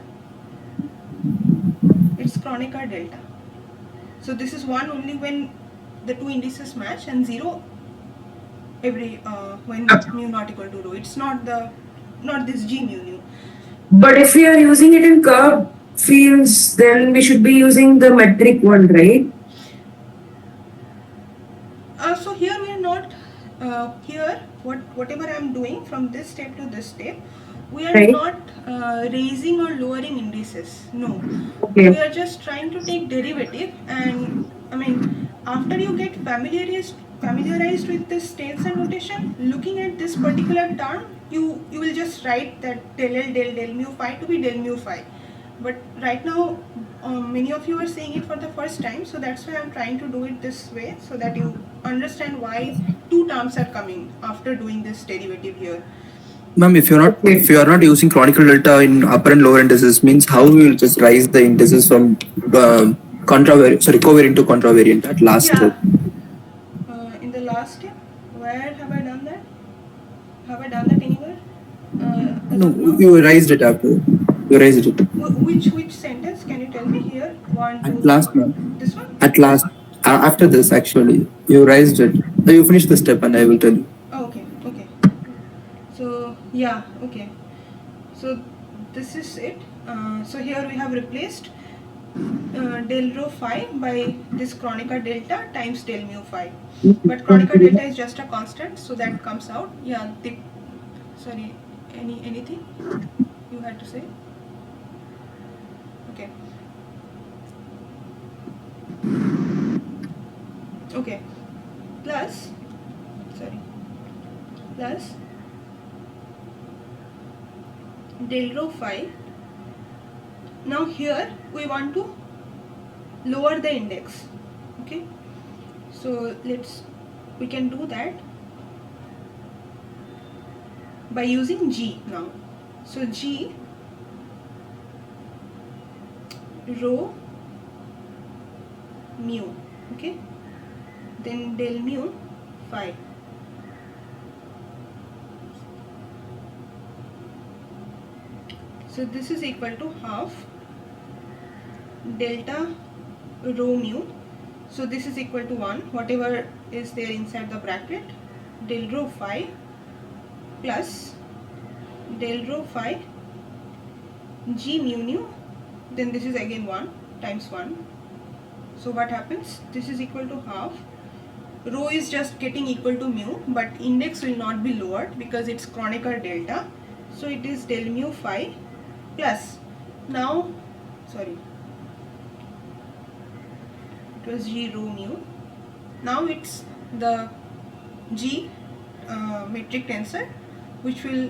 It's Kronecker delta. So this is 1 only when the two indices match and 0 every when mu not equal to rho. It's not this G mu nu. But if we are using it in curved fields, then we should be using the metric one, right? So here we are not here. Whatever I am doing from this step to this step, we are Right. not raising or lowering indices. No, Okay. we are just trying to take derivative, and I mean after you get familiarized with this tensor notation, looking at this particular term, you will just write that del L del mu phi to be del mu phi. But right now, many of you are saying it for the first time, so that's why I'm trying to do it this way, so that you understand why two terms are coming after doing this derivative here. Ma'am, if you are not using Kronecker delta in upper and lower indices, means how we will just rise the indices from covariant to contravariant at last Yeah. step? In the last step, where have I done that? Have I done that anywhere? As No, of now? you raised it after. You raised it. Which sentence can you tell me here? 1, 2, At last, 3. ma'am. This one? At last, after this, actually, you raised it. You finish the step, and I will tell you. Oh, okay. So yeah, okay. So this is it. So here we have replaced del rho phi by this Kronecker delta times del mu phi. But Kronecker delta is just a constant, so that comes out. Yeah. Sorry. Anything you had to say? Okay. Okay. Plus del rho phi. Now here we want to lower the index. Okay. So we can do that by using G now. So G rho mu, okay, then del mu phi. So this is equal to half delta rho mu. So this is equal to 1, whatever is there inside the bracket, del rho phi plus del rho phi G mu nu, then this is again 1 times 1. So what happens? This is equal to half. Rho is just getting equal to mu, but index will not be lowered because it's Kronecker delta. So it is del mu phi plus, now, sorry, it was G rho mu. Now it's the G metric tensor which will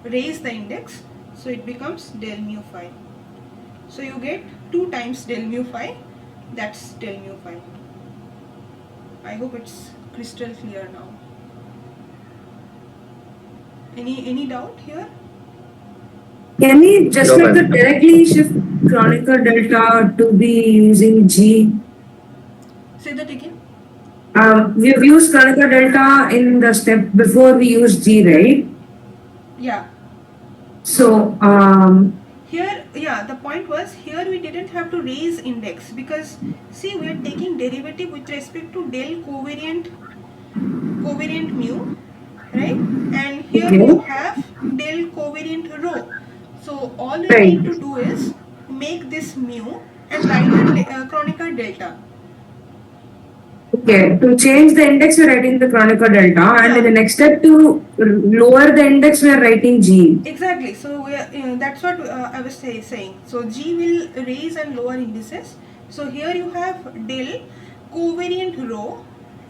raise the index, so it becomes del mu phi. So you get 2 times del mu phi, that's del mu phi. I hope it's crystal clear now. Any doubt here? Can we just No, like ma'am. directly shift Kronecker delta to be using G? Say that again. We've used Kronecker delta in the step before we used G, right? Yeah. So, Here, yeah, the point was here we didn't have to raise index because see we are taking derivative with respect to del covariant mu, right? And here Okay. we have del covariant rho. So all we Right. need to do is make this mu and write the Kronecker delta. Okay, to change the index, we're writing the Kronecker delta, and in the Yeah. next step to lower the index, we are writing G. Exactly. So we are, that's what I was saying. So G will raise and lower indices. So here you have del covariant rho.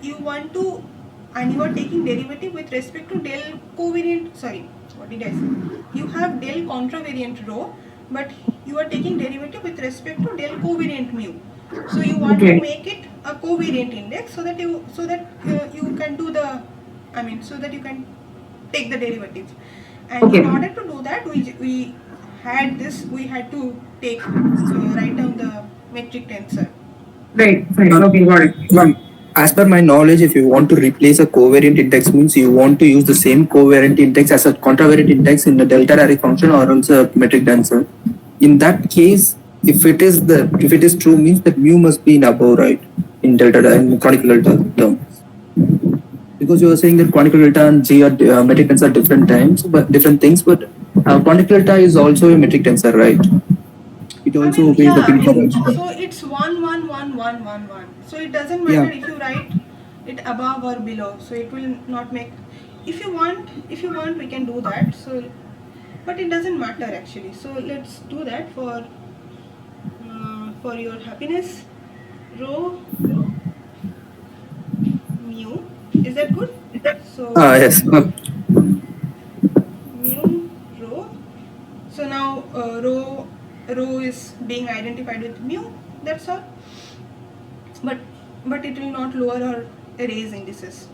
You want to, and you are taking derivative with respect to del covariant. Sorry, what did I say? You have del contravariant rho, but you are taking derivative with respect to del covariant mu. So you want to Okay. make it a covariant index so that you can do the, so that you can take the derivative. And Okay. in order to do that, we had to take write down the metric tensor. Right, right. Okay, got it. Ma'am, as per my knowledge, if you want to replace a covariant index, means you want to use the same covariant index as a contravariant index in the delta Dirac function or else a metric tensor. In that case, if it is true, means that mu must be in above, right? In in conical delta term. Because you were saying that conical delta and G are metric tensor are different different things, but conical delta is also a metric tensor, right? It also obeys the Pin So it's 1 1 1 1 1 1. So it doesn't matter if you write it above or below. So it will not make. If you want, we can do that. So, but it doesn't matter actually. So let's do that for your happiness. Rho mu. Is that good? So Yes. mu rho. So now rho is being identified with mu. That's all. But it will not lower or raise indices.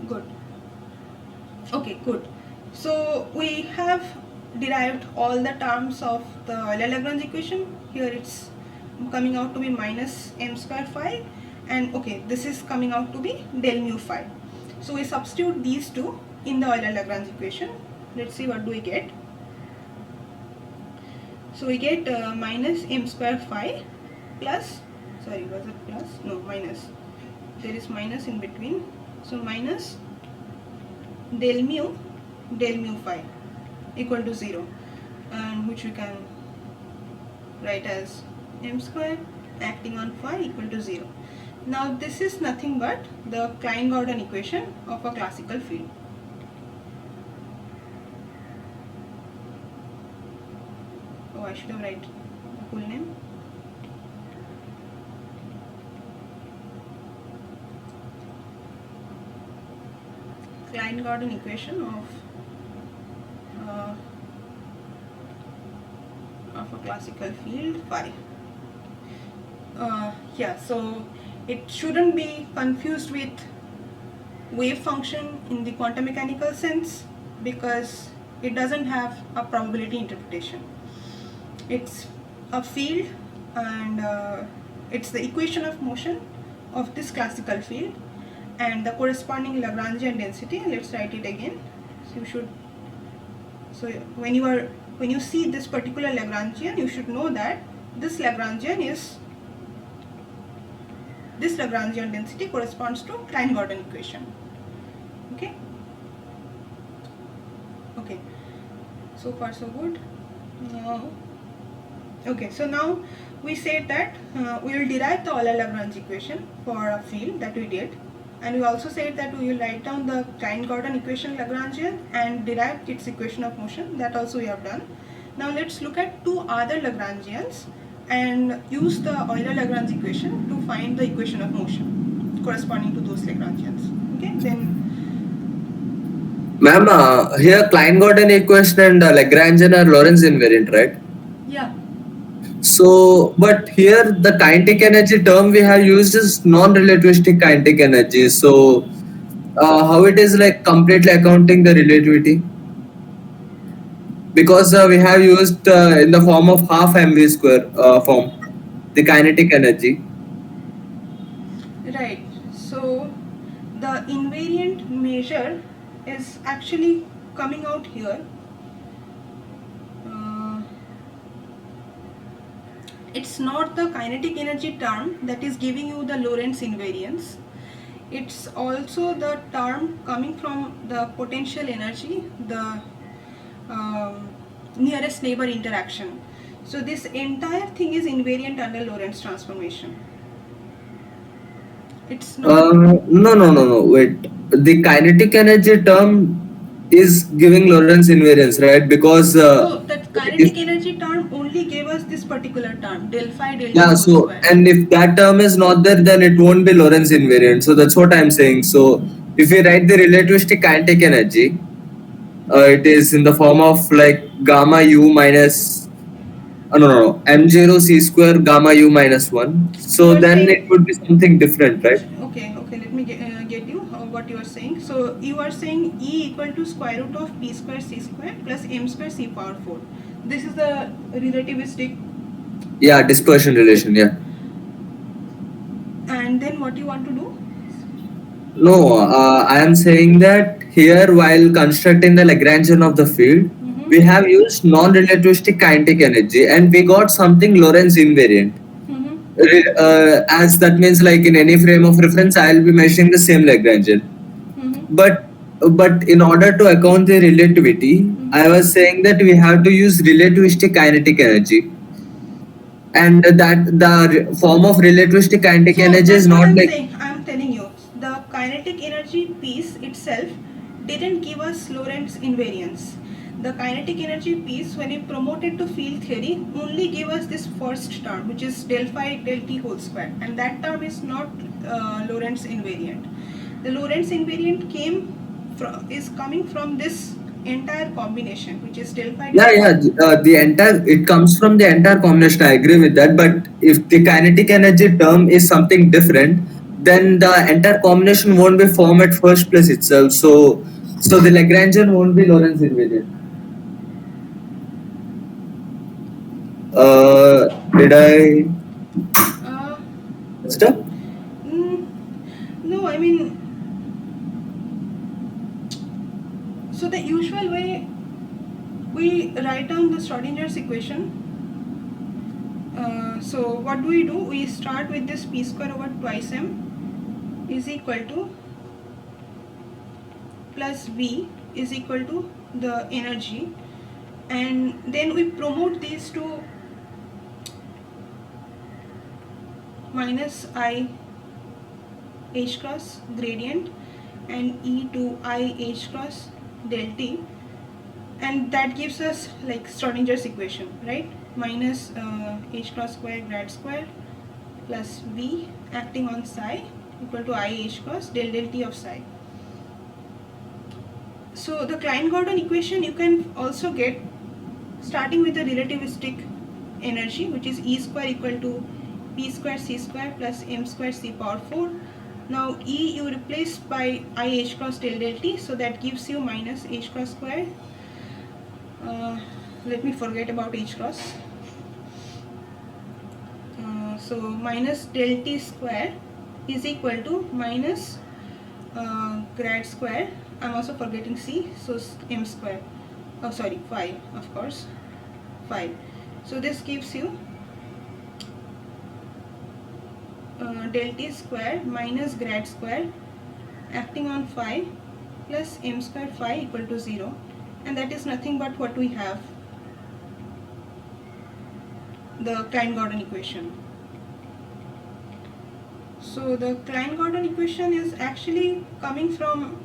Good. Okay, good. So we have derived all the terms of the Euler-Lagrange equation. Here it's coming out to be minus m square phi, and okay, this is coming out to be del mu phi. So we substitute these two in the Euler-Lagrange equation. Let's see what do we get. So we get minus m square phi plus, sorry, was it plus? No, minus. There is minus in between. So minus del mu phi equal to 0, and which we can write as m square acting on phi equal to 0. Now this is nothing but the Klein Gordon equation of a classical field. Oh, I should have write the full name. Klein Gordon equation of a classical field phi. Yeah, so it shouldn't be confused with wave function in the quantum mechanical sense because it doesn't have a probability interpretation. It's a field, and it's the equation of motion of this classical field and the corresponding Lagrangian density. Let's write it again. So when you see this particular Lagrangian, you should know that this Lagrangian density corresponds to Klein Gordon equation. Okay. So far so good. Okay, so now we said that we will derive the Euler-Lagrange equation for a field, that we did, and we also said that we will write down the Klein Gordon equation Lagrangian and derive its equation of motion. That also we have done. Now let's look at two other Lagrangians and use the Euler-Lagrange equation to find the equation of motion corresponding to those Lagrangians. Okay, then. Ma'am, here Klein Gordon equation and Lagrangian are Lorentz invariant, right? Yeah. So, but here the kinetic energy term we have used is non-relativistic kinetic energy. So, how it is like completely accounting the relativity? Because we have used in the form of half mv square form the kinetic energy. Right. So the invariant measure is actually coming out here. it's not the kinetic energy term that is giving you the Lorentz invariance. It's also the term coming from the potential energy, the nearest neighbor interaction. So this entire thing is invariant under Lorentz transformation. It's not. No. Wait. The kinetic energy term is giving Lorentz invariance, right? Because So that kinetic if, energy term only gave us this particular term, del phi del t yeah, whole so square. and if that term is not there, then it won't be Lorentz invariant. So that's what I'm saying. So if we write the relativistic kinetic energy, it is in the form of like gamma u minus no, m0 c square gamma u minus 1. So You are then saying, it would be something different, right? okay, let me get you what you are saying. So you are saying E equal to square root of p square c square plus m square c power 4. This is the relativistic, Yeah, dispersion relation, yeah. and then what you want to do? No, I am saying that here while constructing the Lagrangian of the field, we have used non-relativistic kinetic energy and we got something Lorentz invariant. As that means like in any frame of reference, I will be measuring the same Lagrangian. But in order to account the relativity, I was saying that we have to use relativistic kinetic energy. And that the form of relativistic kinetic So energy that's is what not I'm like saying. I'm telling you, the kinetic energy piece itself didn't give us Lorentz invariance. The kinetic energy piece, when we promoted to field theory, only gave us this first term, which is del phi del t whole square, and that term is not Lorentz invariant. The Lorentz invariant is coming from this entire combination, which is del phi. yeah. The entire it comes from the entire combination. I agree with that. But if the kinetic energy term is something different, then the entire combination won't be formed at first place itself. So the Lagrangian won't be Lorentz invariant. Did I Uh, stop? no, I mean, so the usual way we write down the Schrodinger's equation. So what do? We start with this p square over twice m is equal to plus v is equal to the energy, and then we promote these to minus I h cross gradient and e to I h cross del t, and that gives us like Schrodinger's equation, right? Minus h cross square grad square plus v acting on psi equal to I h cross del t of psi. So the Klein Gordon equation you can also get starting with the relativistic energy, which is E square equal to p square c square plus m square c power 4. Now E you replace by I h cross del t, so that gives you minus h cross square. Let me forget about h cross. So minus del t square is equal to minus grad square. I'm also forgetting c, so m square. Oh, sorry, 5, of course, 5. So this gives you del t square minus grad square acting on phi plus m square phi equal to 0, and that is nothing but what we have, the Klein Gordon equation. So the Klein Gordon equation is actually coming from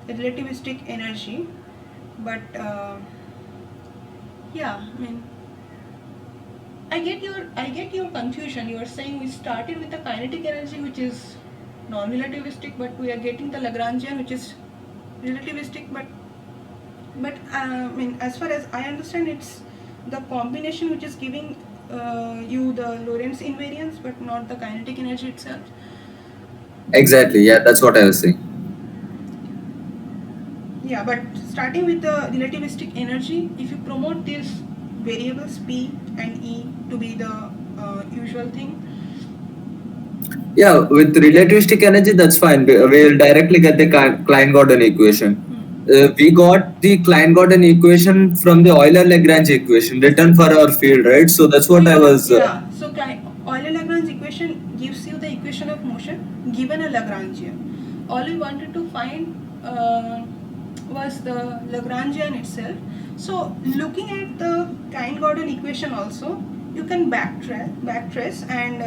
relativistic energy, but yeah, I mean, I get your confusion. You are saying we started with the kinetic energy, which is non-relativistic, but we are getting the Lagrangian, which is relativistic. But I mean, as far as I understand, it's the combination which is giving you the Lorentz invariance, but not the kinetic energy itself. Exactly. Yeah, that's what I was saying. Yeah, but starting with the relativistic energy, if you promote these variables p and e to be the usual thing. Yeah, with relativistic energy, that's fine. We'll directly get the Klein Gordon equation. we got the Klein Gordon equation from the Euler-Lagrange equation written for our field, right? So that's what I was. Yeah. So Euler-Lagrange equation gives you the equation of motion given a Lagrangian. All we wanted to find was the Lagrangian itself. So looking at the Klein Gordon equation also, you can backtrace and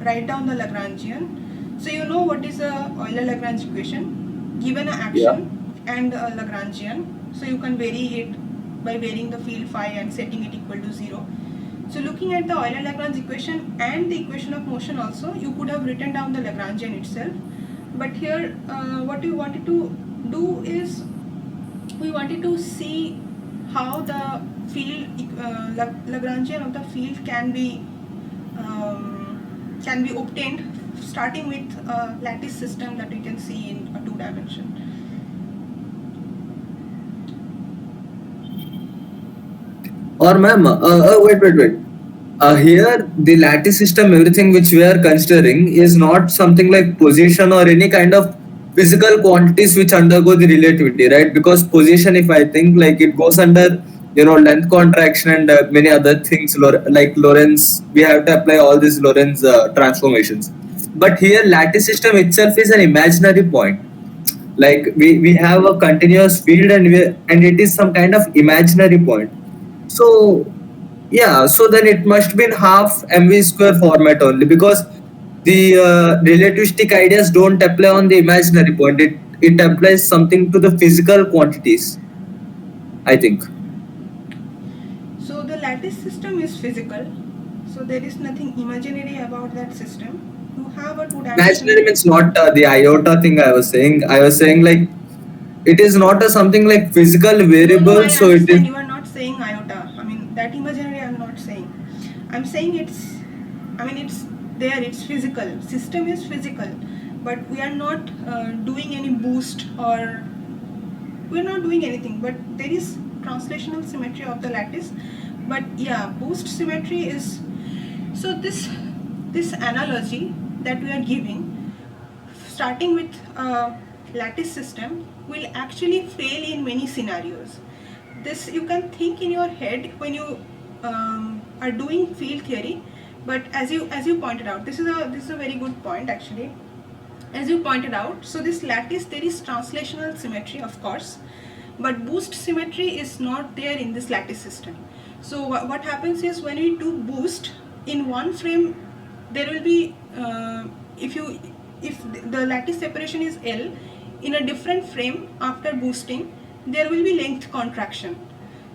write down the Lagrangian. So you know what is the Euler-Lagrange equation given an action and a Lagrangian. So you can vary it by varying the field phi and setting it equal to 0. So looking at the Euler-Lagrange equation and the equation of motion also, you could have written down the Lagrangian itself. But here what we wanted to do is, we wanted to see how the field Lagrangian of the field can be obtained, starting with a lattice system that we can see in a 2-dimension. Or ma'am, wait. Here, the lattice system, everything which we are considering is not something like position or any kind of physical quantities which undergo the relativity, right? Because position, if I think, like it goes under, length contraction and many other things, like Lorentz, we have to apply all these Lorentz transformations. But here, lattice system itself is an imaginary point. Like we have a continuous field and it is some kind of imaginary point. So yeah, so then it must be in half mv square format only, because the relativistic ideas don't apply on the imaginary point. It applies something to the physical quantities, I think. So the lattice system is physical. So there is nothing imaginary about that system. You have a 2-dimensional. Imaginary means not the iota thing I was saying. I was saying like it is not a something like physical variable. No, I so it is. You are not saying iota. I mean that imaginary. I'm not saying. I'm saying it's there. It's physical. System is physical, but we are not doing any boost, or we're not doing anything. But there is translational symmetry of the lattice. But yeah, boost symmetry is. So this analogy that we are giving, starting with lattice system, will actually fail in many scenarios. This you can think in your head when you are doing field theory, but as you pointed out, this is a very good point actually. As you pointed out, so this lattice, there is translational symmetry, of course, but boost symmetry is not there in this lattice system. So what happens is, when we do boost in one frame, there will be if the lattice separation is L, in a different frame after boosting, there will be length contraction.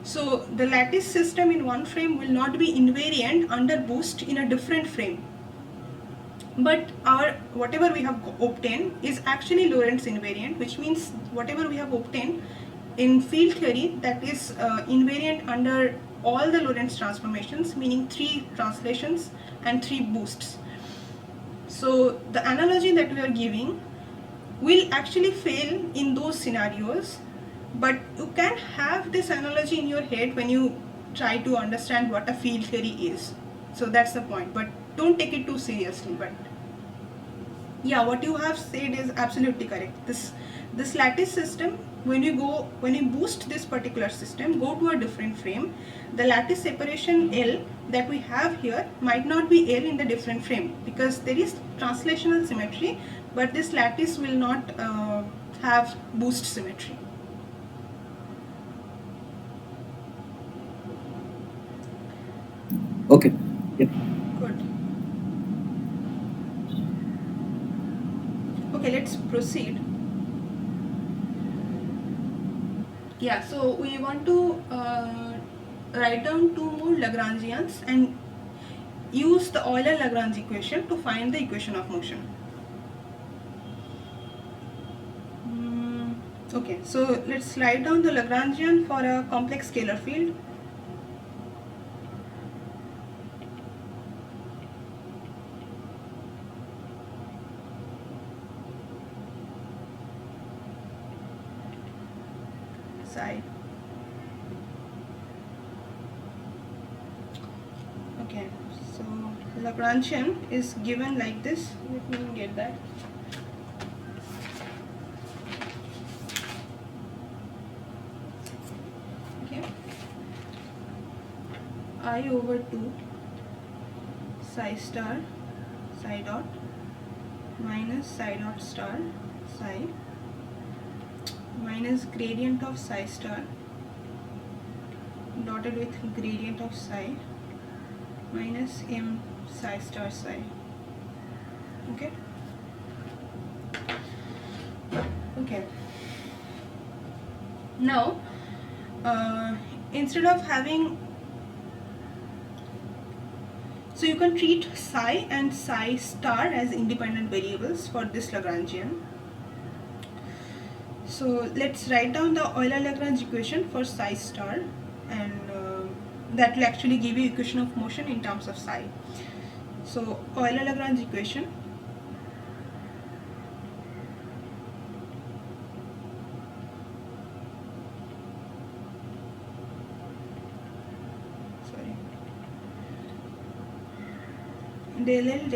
So the lattice system in one frame will not be invariant under boost in a different frame. But whatever we have obtained is actually Lorentz invariant, which means whatever we have obtained in field theory, that is invariant under all the Lorentz transformations, meaning 3 translations and 3 boosts. So the analogy that we are giving will actually fail in those scenarios, but you can have this analogy in your head when you try to understand what a field theory is. So that's the point, but don't take it too seriously. But yeah, what you have said is absolutely correct. This lattice system, when you boost this particular system, go to a different frame, the lattice separation L that we have here might not be L in the different frame, because there is translational symmetry, but this lattice will not have boost symmetry. Okay. Yeah. Good. Okay, let's proceed. Yeah, so we want to write down 2 more Lagrangians and use the Euler-Lagrange equation to find the equation of motion. Okay, so let's write down the Lagrangian for a complex scalar field. Side. Okay, so Lagrangian is given like this. Let me get that. I over 2 psi star psi dot minus psi dot star psi minus gradient of psi star dotted with gradient of psi minus m psi star psi. Okay. Okay. Now instead of having, so you can treat psi and psi star as independent variables for this Lagrangian. So let's write down the Euler-Lagrange equation for psi star, and that will actually give you equation of motion in terms of psi. So Euler-Lagrange equation del L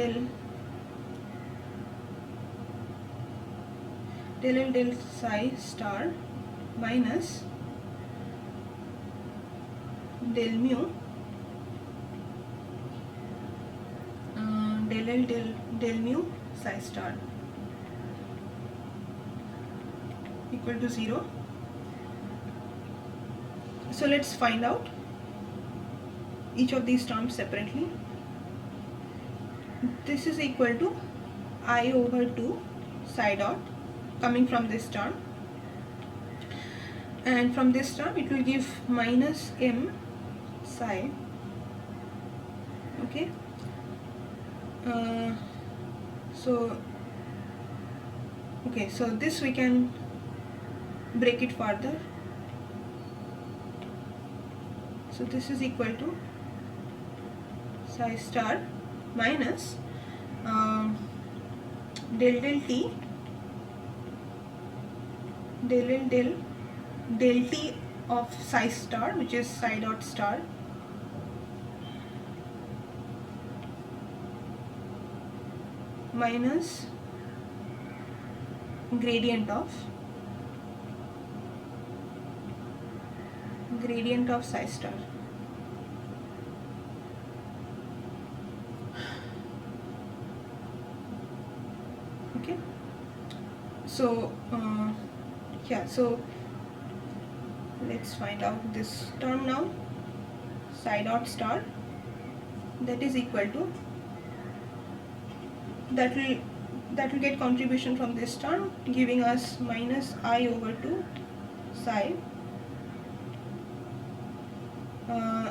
del psi star minus del mu del L del mu psi star equal to 0. So let's find out each of these terms separately. This is equal to I over 2 psi dot coming from this term, and from this term it will give minus m psi. Okay. So this we can break it further. So this is equal to psi star minus del t del t of psi star, which is psi dot star, minus gradient of psi star. Okay. So so let's find out this term now. Psi dot star, that is equal to, that will get contribution from this term, giving us minus I over 2 psi,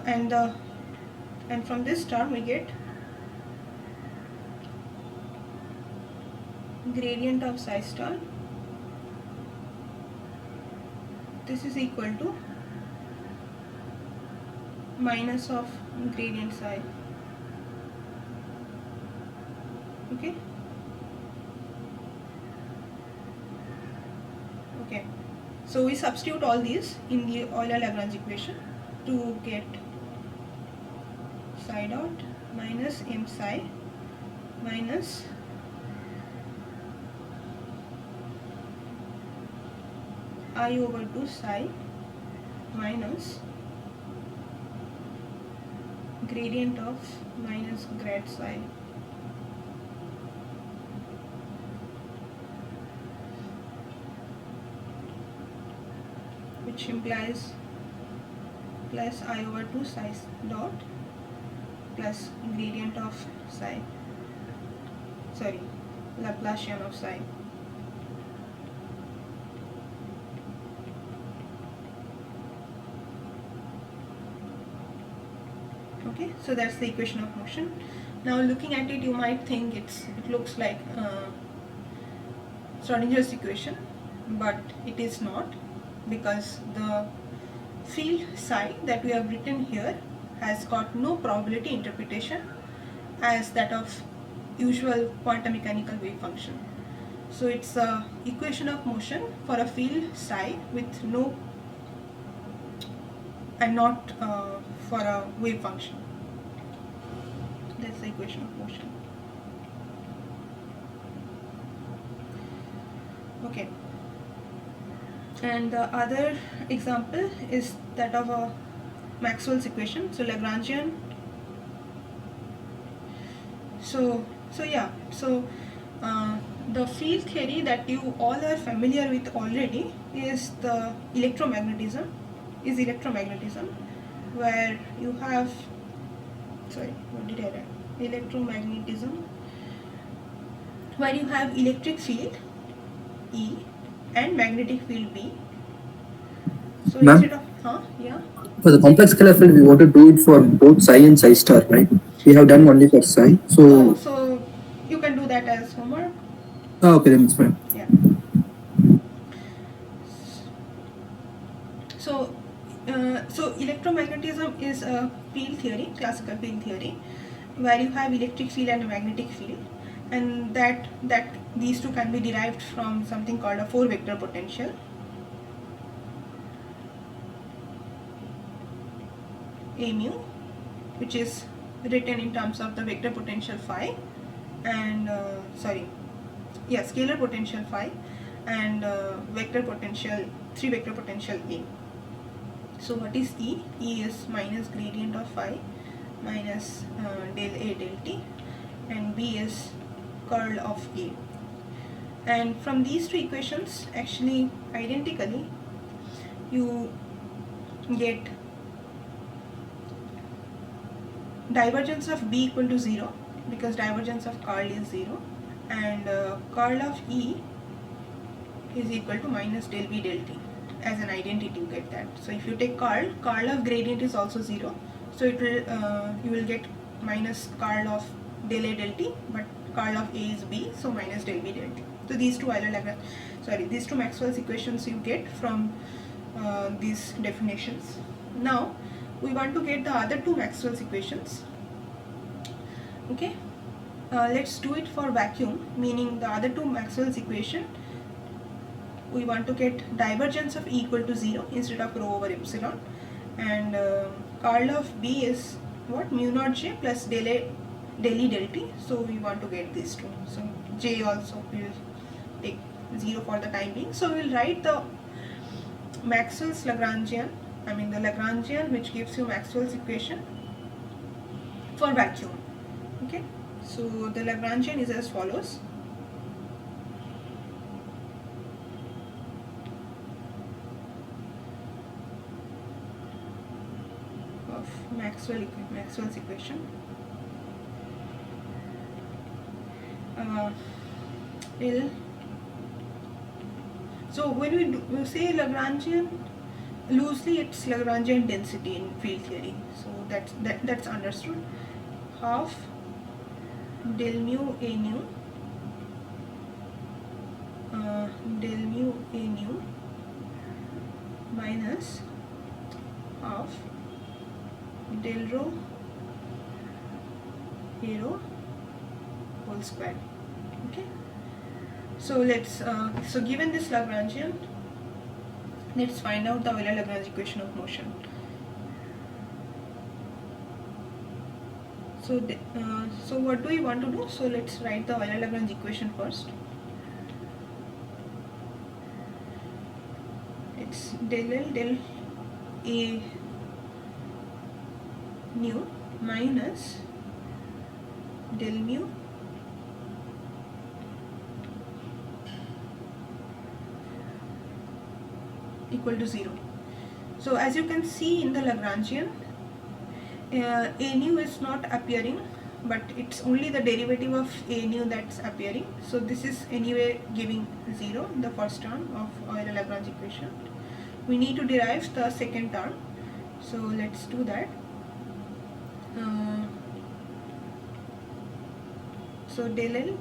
and from this term we get gradient of psi star. This is equal to minus of gradient psi. Okay. Okay. So we substitute all these in the Euler-Lagrange equation to get psi dot minus m psi minus I over 2 psi minus gradient of minus grad psi. Which implies plus I over 2 psi dot plus gradient of psi, sorry, Laplacian of psi. Okay, so that's the equation of motion. Now looking at it, you might think it looks like Schrodinger's equation, but it is not, because the field psi that we have written here has got no probability interpretation as that of usual quantum mechanical wave function. So it's a equation of motion for a field psi with no, and not for a wave function. That's the equation of motion. Okay. And the other example is that of a Maxwell's equation. So Lagrangian. So the field theory that you all are familiar with already is the electromagnetism, where you have, sorry, what did I write? Electromagnetism, where you have electric field E and magnetic field B. So Ma'am? instead of, yeah. For the complex scalar field, we want to do it for both psi and psi star, right? We have done only for psi. So you can do that as homework. Okay, then it's fine. Yeah. So electromagnetism is a field theory, classical field theory, where you have electric field and a magnetic field, and that these two can be derived from something called a 4-vector potential. A mu, which is written in terms of the vector potential phi, and scalar potential phi, and vector potential, 3-vector potential A. So what is E? E is minus gradient of phi minus del A del T, and B is curl of A. And from these two equations, actually identically, you get divergence of B equal to 0, because divergence of curl is 0, and curl of E is equal to minus del B del T. As an identity you get that. So if you take curl of gradient is also 0, so it will you will get minus curl of del A del T, but curl of A is B, so minus del B del T. So these two Maxwell's equations you get from these definitions. Now we want to get the other two Maxwell's equations. Okay, let's do it for vacuum, meaning the other two Maxwell's equation. We want to get divergence of E equal to 0 instead of rho over epsilon, and curl of B is what? Mu naught J plus del E del T. So we want to get these two. So J also we will take 0 for the time being. So we will write the Maxwell's Lagrangian, the Lagrangian which gives you Maxwell's equation for vacuum. Okay, so the Lagrangian is as follows. Maxwell's equation. So when we say Lagrangian, loosely it's Lagrangian density in field theory. So that's understood. Half del mu A nu minus half del rho A rho whole square. Okay, so let's so given this Lagrangian, let's find out the Euler-Lagrange equation of motion. So what do we want to do? So let's write the Euler-Lagrange equation first. It's del L del A nu minus del mu equal to 0. So as you can see in the Lagrangian, A nu is not appearing, but it's only the derivative of A nu that's appearing. So this is anyway giving 0, the first term of Euler-Lagrange equation. We need to derive the second term, so let's do that. So del L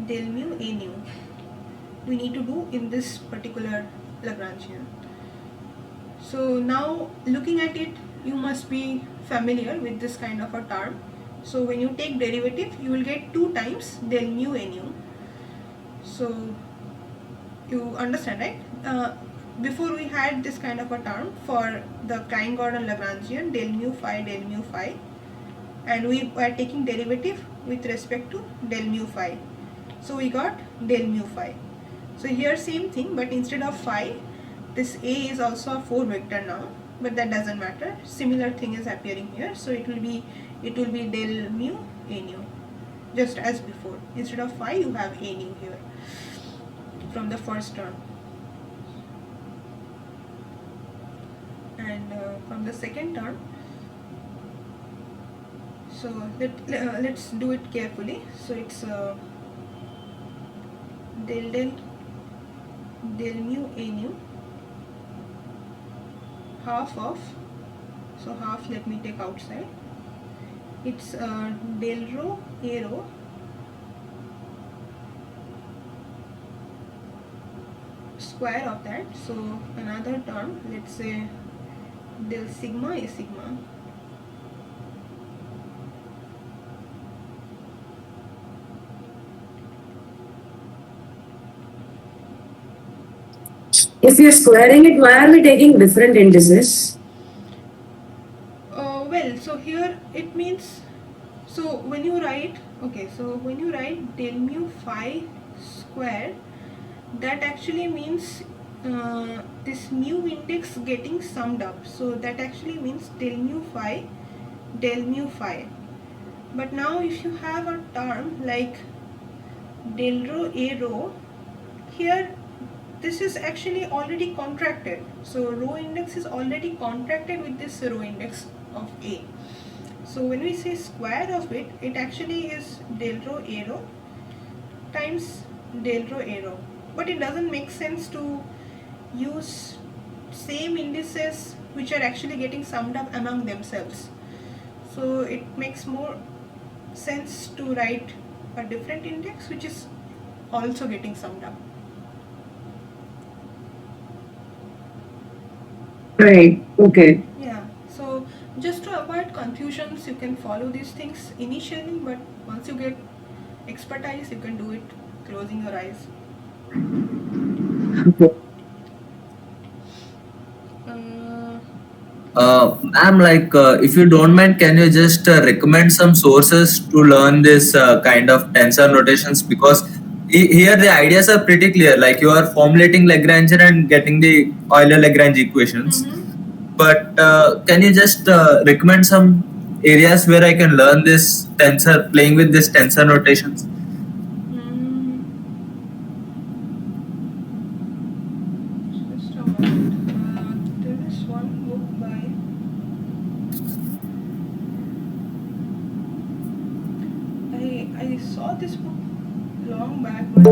del mu A nu we need to do in this particular Lagrangian. So now looking at it, you must be familiar with this kind of a term. So when you take derivative, you will get 2 times del mu A nu. So you understand, right? Before we had this kind of a term for the Klein Gordon Lagrangian, del mu phi, and we were taking derivative with respect to del mu phi. So we got del mu phi. So here same thing, but instead of phi, this A is also a 4 vector now, but that doesn't matter. Similar thing is appearing here, so it will be del mu a nu, just as before. Instead of phi, you have a nu here from the first term, and from the second term. So let's do it carefully. So it's del mu a nu, half of, so half let me take outside, it's del rho a rho square of that. So another term, let's say del sigma a sigma, If you're squaring it, why are we taking different indices? well, so here it means, so when you write, okay, so when you write del mu phi square, that actually means this mu index getting summed up. So that actually means del mu phi. But now if you have a term like del rho a rho, here this is actually already contracted. So rho index is already contracted with this rho index of a. So when we say square of it, it actually is del rho a rho times del rho a rho. But it doesn't make sense to use same indices which are actually getting summed up among themselves. So it makes more sense to write a different index which is also getting summed up. Right, okay. Yeah, so just to avoid confusions, you can follow these things initially, but once you get expertise, you can do it closing your eyes. Ma'am, like, if you don't mind, can you just recommend some sources to learn this kind of tensor notations? Because here the ideas are pretty clear. Like, you are formulating Lagrangian and getting the Euler-Lagrange equations. But can you just recommend some areas where I can learn this tensor, playing with this tensor notations? Just a moment. There is one book by I saw this book long back, but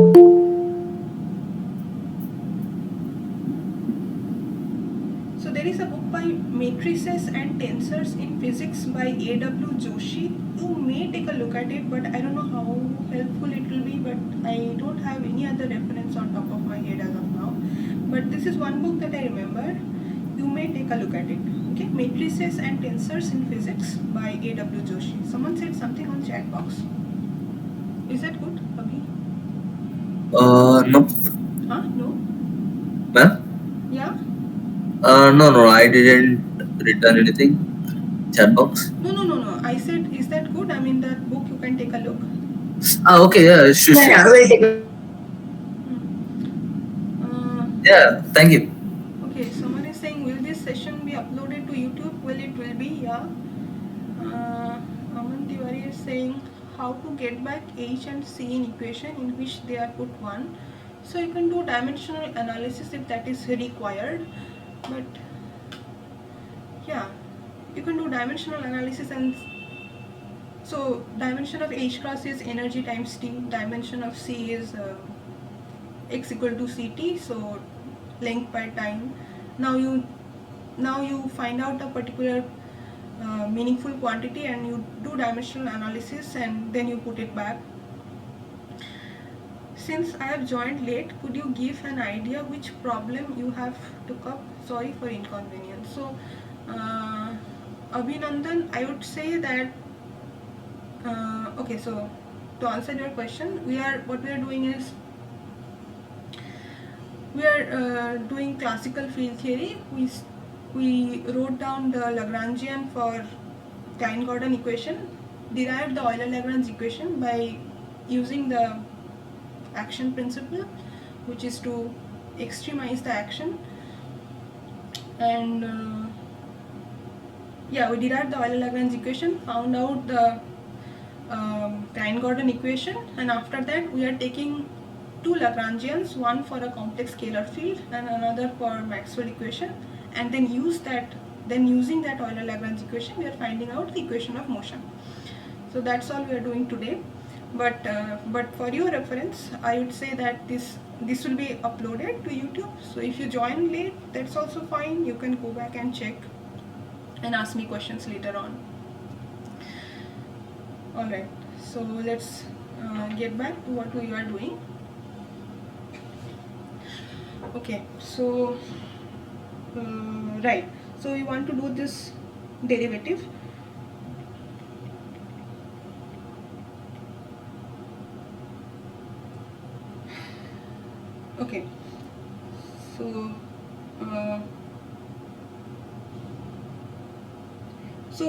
so there is a book by Matrices and Tensors in Physics by A.W. Joshi. You may take a look at it, but I don't know how helpful it will be, but I don't have any other reference on top of my head as of now. But this is one book that I remember. You may take a look at it. Okay, Matrices and Tensors in Physics by A.W. Joshi. Someone said something on chat box. Is that good, Abhi? No. Huh? No? Ma'am? Yeah? No, I didn't return anything. Chat box. No. I said, is that good? I mean, that book you can take a look. Okay, yeah, sure. Yeah, we'll take a Yeah, thank you. Okay, someone is saying, will this session be uploaded to YouTube? Well, it will be, yeah. Aman Tiwari is saying, how to get back H and C in equation in which they are put 1. So you can do dimensional analysis if that is required. But yeah, you can do dimensional analysis, and so dimension of H cross is energy times T, dimension of C is x equal to Ct, so length by time. Now you find out a particular meaningful quantity and you do dimensional analysis and then you put it back. Since I have joined late, could you give an idea which problem you have took up? Sorry for inconvenience. So Abhinandan, I would say that okay, so to answer your question, what we are doing is we are doing classical field theory. We wrote down the Lagrangian for Klein Gordon equation, derived the Euler-Lagrange equation by using the action principle, which is to extremize the action, and yeah, we derived the Euler-Lagrange equation, found out the Klein Gordon equation, and after that we are taking two Lagrangians, one for a complex scalar field and another for Maxwell equation, and then using that Euler-Lagrange equation we are finding out the equation of motion. So that's all we are doing today. But for your reference, I would say that this will be uploaded to YouTube. So if you join late, that's also fine. You can go back and check and ask me questions later on. Alright, so let's get back to what we are doing. Okay, so right, so we want to do this derivative. Okay, so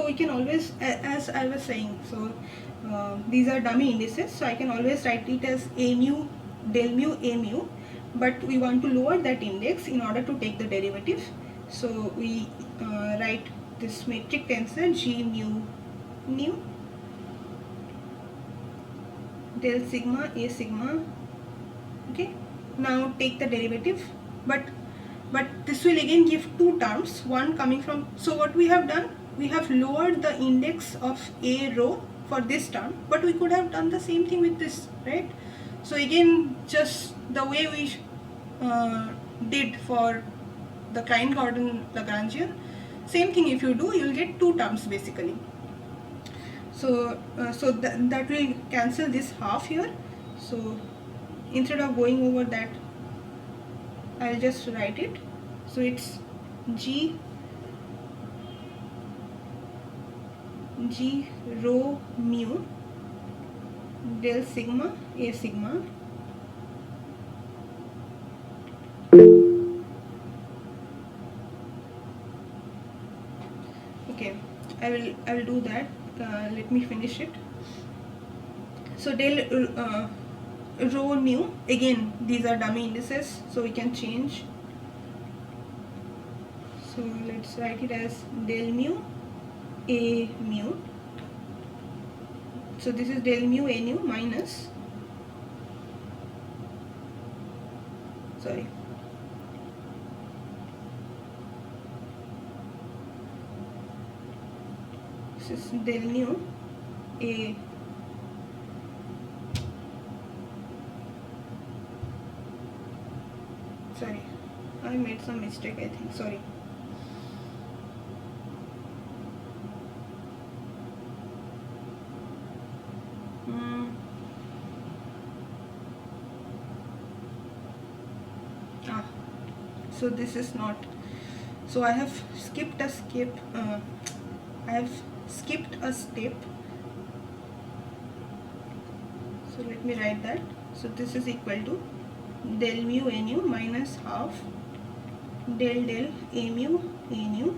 we can always, as I was saying, so these are dummy indices, so I can always write it as a mu, del mu, a mu, but we want to lower that index in order to take the derivative. So we write this metric tensor g mu nu del sigma a sigma. Okay, now take the derivative, but this will again give two terms, one coming from, so what we have done, we have lowered the index of a rho for this term, but we could have done the same thing with this, right? So again, just the way we did for the Klein Gordon Lagrangian, same thing if you do, you will get two terms basically. So that will cancel this half here. So instead of going over that, I'll just write it. So it's g rho mu del sigma a sigma okay, I will do that. Let me finish it. So del rho nu, again these are dummy indices, so we can change. So let's write it as del mu a mu. So this is del mu a nu minus, sorry, this is del mu a, sorry, I made some mistake, I think, sorry. So this is not, so I have skipped a step. So let me write that. So this is equal to del mu a nu minus half del a mu a nu.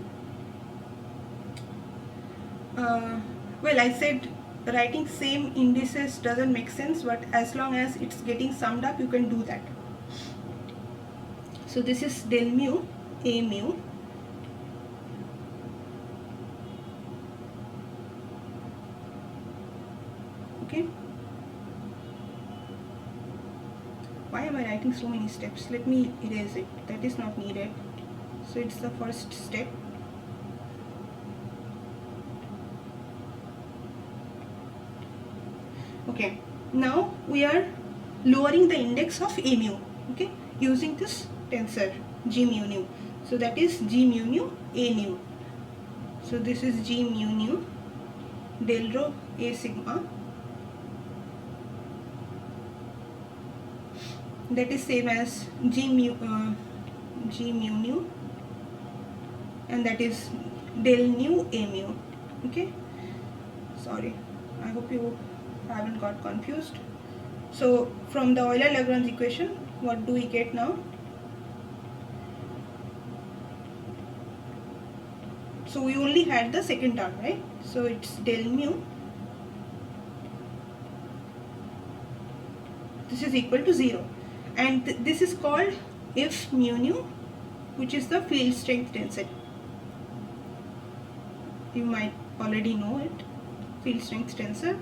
Well, I said writing same indices doesn't make sense, but as long as it's getting summed up, you can do that. So this is del mu a mu okay. Why am I writing so many steps? Let me erase it, that is not needed. So it's the first step. Okay, now we are lowering the index of a mu, okay, using this tensor g mu nu. So that is g mu nu a nu. So this is g mu nu del rho a sigma, that is same as g mu nu, and that is del nu a mu. Okay, sorry, I hope you haven't got confused. So from the Euler-Lagrange equation, what do we get now? So we only had the second term, right? So it's del mu, this is equal to 0, and this is called F mu nu, which is the field strength density. you might already know it, field strength tensor.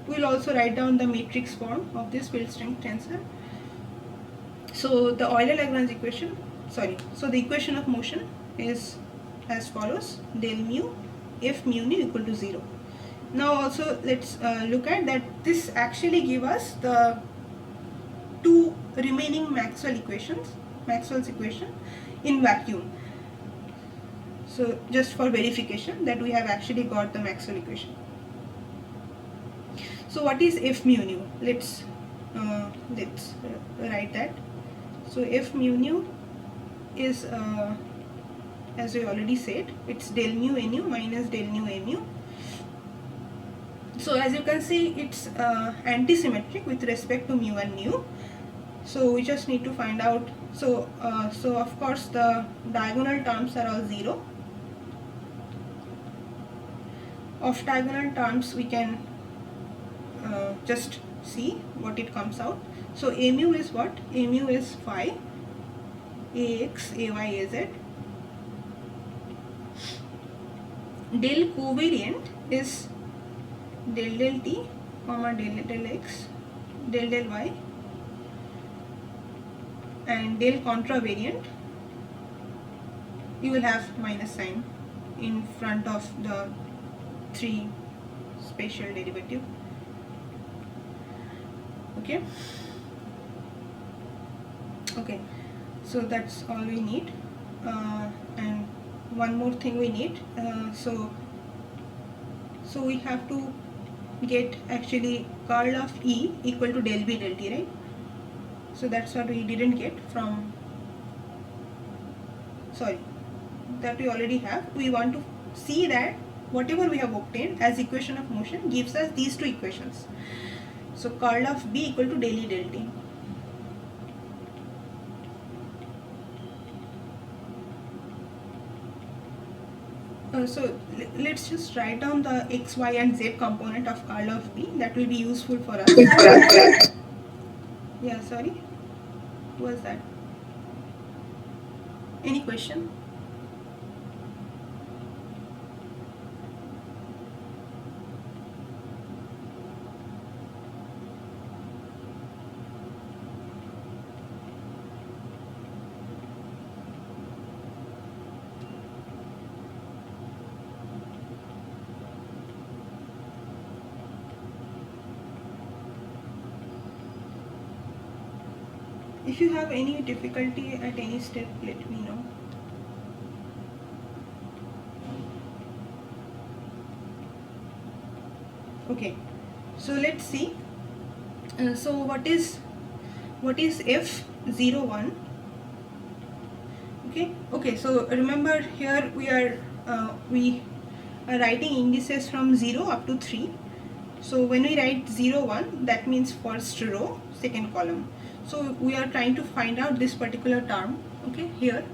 We'll also write down the matrix form of this field strength tensor. So the Euler-Lagrange equation, so the equation of motion is as follows: del mu f mu nu equal to 0. Now also let's look at that this actually give us the two remaining Maxwell's equation in vacuum. So just for verification that we have actually got the Maxwell equation. So what is f mu nu? Let's write that. So f mu nu is as we already said, it's del mu nu minus del mu mu. So as you can see, it's antisymmetric with respect to mu and nu. So we just need to find out. So of course the diagonal terms are all 0. Off diagonal terms we can just see what it comes out. So a mu is what? A mu is phi, ax, ay, az. Del covariant is del del t, comma del x, del del y, and del contravariant you will have minus sign in front of the 3 spatial derivative. Okay, so that's all we need, and one more thing we need. So we have to get actually curl of E equal to del B del T, right? So that's what we didn't get from, that we already have. We want to see that whatever we have obtained as equation of motion gives us these two equations. So curl of B equal to del E del T. So let's just write down the x, y and z component of curl of B. That will be useful for us. Yeah, sorry. Who was that? Any question? If you have any difficulty at any step, let me know. Okay, so let's see. So what is F01? Okay. So remember here we are writing indices from 0 up to 3. So when we write 0, 1, that means first row, second column. So we are trying to find out this particular term, okay, here.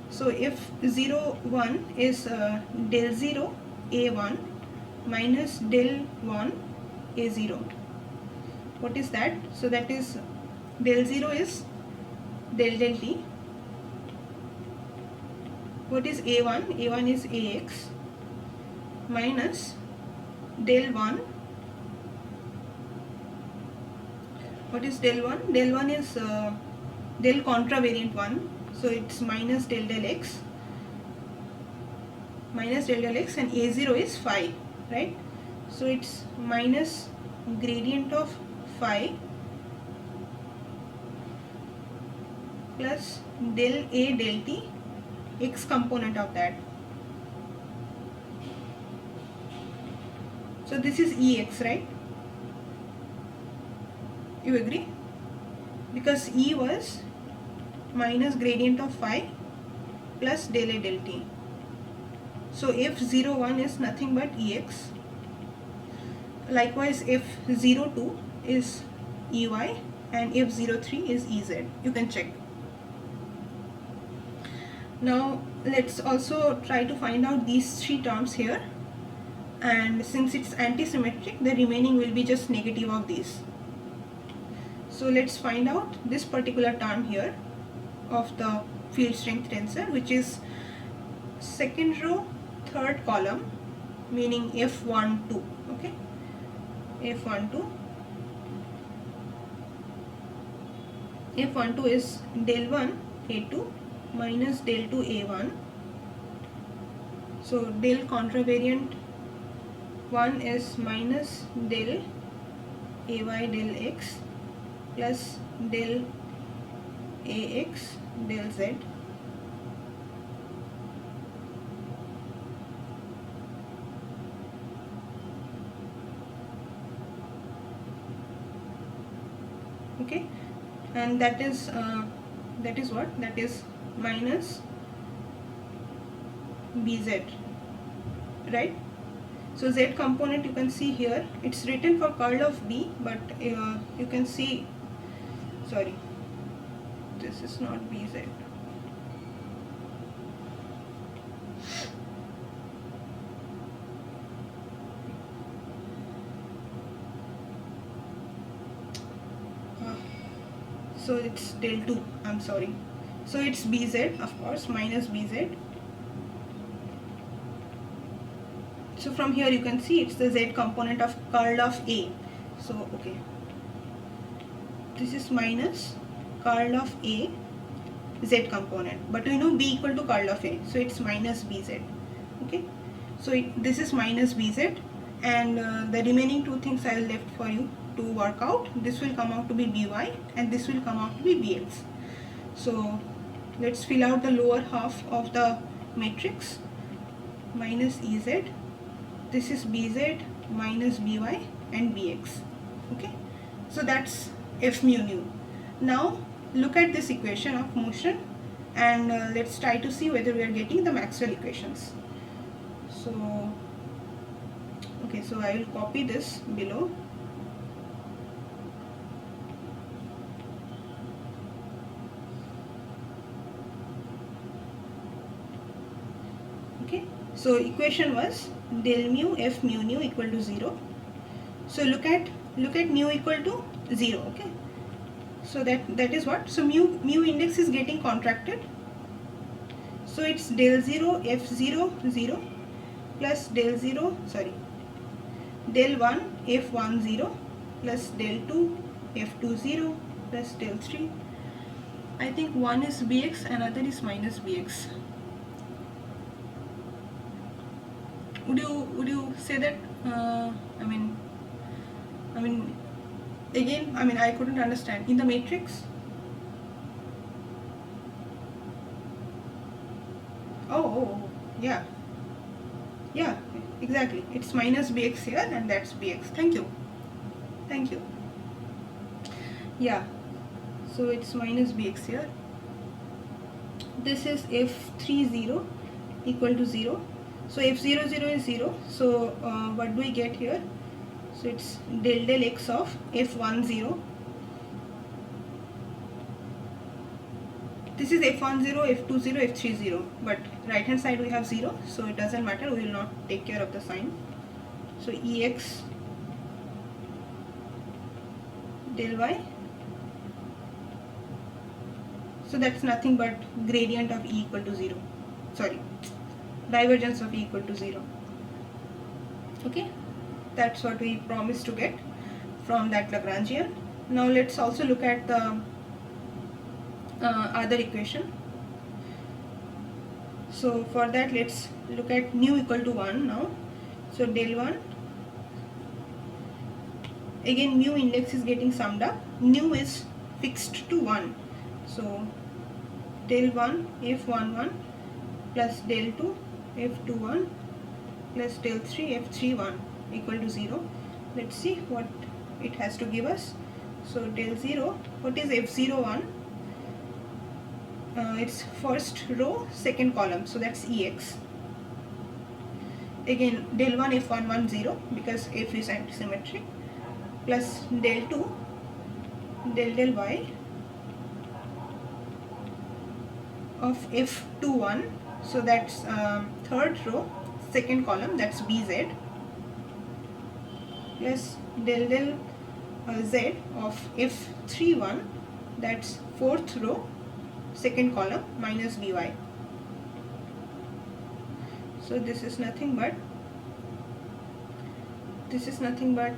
So if 0, 1 is del 0 A1 minus del 1 A0. What is that? So that is del 0 is del del t. What is A1? A1 is AX minus del 1. What is del 1? Del 1 is del contravariant 1. So it's minus del del x. Minus del del x, and A0 is phi, right? So it's minus gradient of phi plus del A del t, x component of that. So this is Ex, right? You agree? Because E was minus gradient of phi plus del A del t. So F01 is nothing but Ex. Likewise, F02 is Ey and F03 is Ez. You can check. Now let's also try to find out these three terms here, and since it's antisymmetric, the remaining will be just negative of these. So let's find out this particular term here of the field strength tensor, which is second row, third column, meaning F12. Okay, F12. F12 is del 1 A2 minus del 2 A1. So del contravariant 1 is minus del AY del X plus del AX del Z. Okay, and that is what? That is minus BZ, right? So Z component, you can see here, it's written for curl of B, but you can see, sorry, this is not BZ. So it's del 2, I'm sorry. So it's BZ, of course, minus BZ. So from here you can see it's the Z component of curl of A. So okay, this is minus curl of A Z component, but we know B equal to curl of A, so it's minus BZ. Okay, so this is minus BZ, and the remaining two things I will left for you to work out. This will come out to be BY and this will come out to be BX. So let's fill out the lower half of the matrix. Minus EZ, this is BZ minus BY and BX. Okay, so that's F mu nu. Now look at this equation of motion, and let's try to see whether we are getting the Maxwell equations. So okay, so I will copy this below. Okay, so equation was del mu F mu nu equal to 0. So look at mu equal to 0. Okay, so that is what? So mu index is getting contracted. So it's del 0 F0 0 plus del 1 F1 0 plus del 2 F2 0 plus del 3. I think one is Bx, another is minus Bx. Would you say that? I mean, again, I couldn't understand. In the matrix? Oh, yeah, exactly. It's minus Bx here, and that's Bx. Thank you. Yeah, so it's minus Bx here. This is F30 equal to 0. So F00 is 0. So what do we get here? So it's del x of F10. This is F10, F20, F30, but right hand side we have 0, so it doesn't matter, we will not take care of the sign. So Ex del y, so that's nothing but gradient of E equal to 0, sorry, divergence of E equal to 0. Okay, that's what we promised to get from that Lagrangian. Now let's also look at the other equation. So for that, let's look at nu equal to 1 now. So del 1, again mu index is getting summed up, nu is fixed to 1. So del 1 F11 plus del 2 F21 plus del 3 F31 equal to 0. Let's see what it has to give us. So del 0, what is F01? It's first row, second column, so that's Ex. Again del 1 F11 0 because F is antisymmetric, plus del 2 del y of F21, so that's third row, second column, that's Bz, plus del z of F31, that's fourth row, second column, minus By. So this is nothing but this is nothing but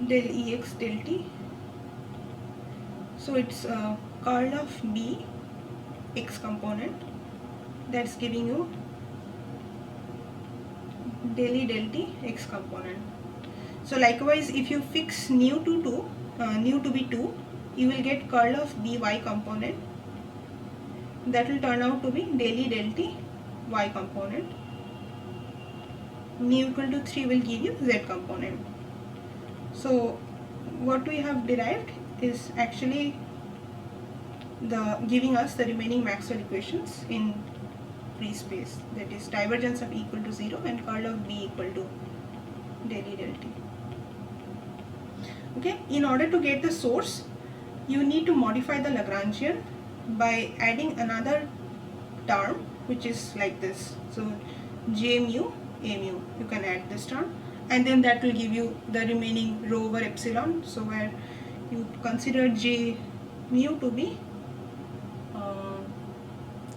del ex del t. So it's curl of b x component, that's giving you del e del t x component. So likewise, if you fix nu to be 2, you will get curl of b y component, that will turn out to be del e del t y component. Nu equal to 3 will give you z component. So what we have derived is actually giving us the remaining Maxwell equations in free space, that is divergence of E equal to 0 and curl of B equal to del E del T. Okay, in order to get the source, you need to modify the Lagrangian by adding another term which is like this. So J mu A mu, you can add this term, and then that will give you the remaining rho over epsilon. So where you consider J mu to be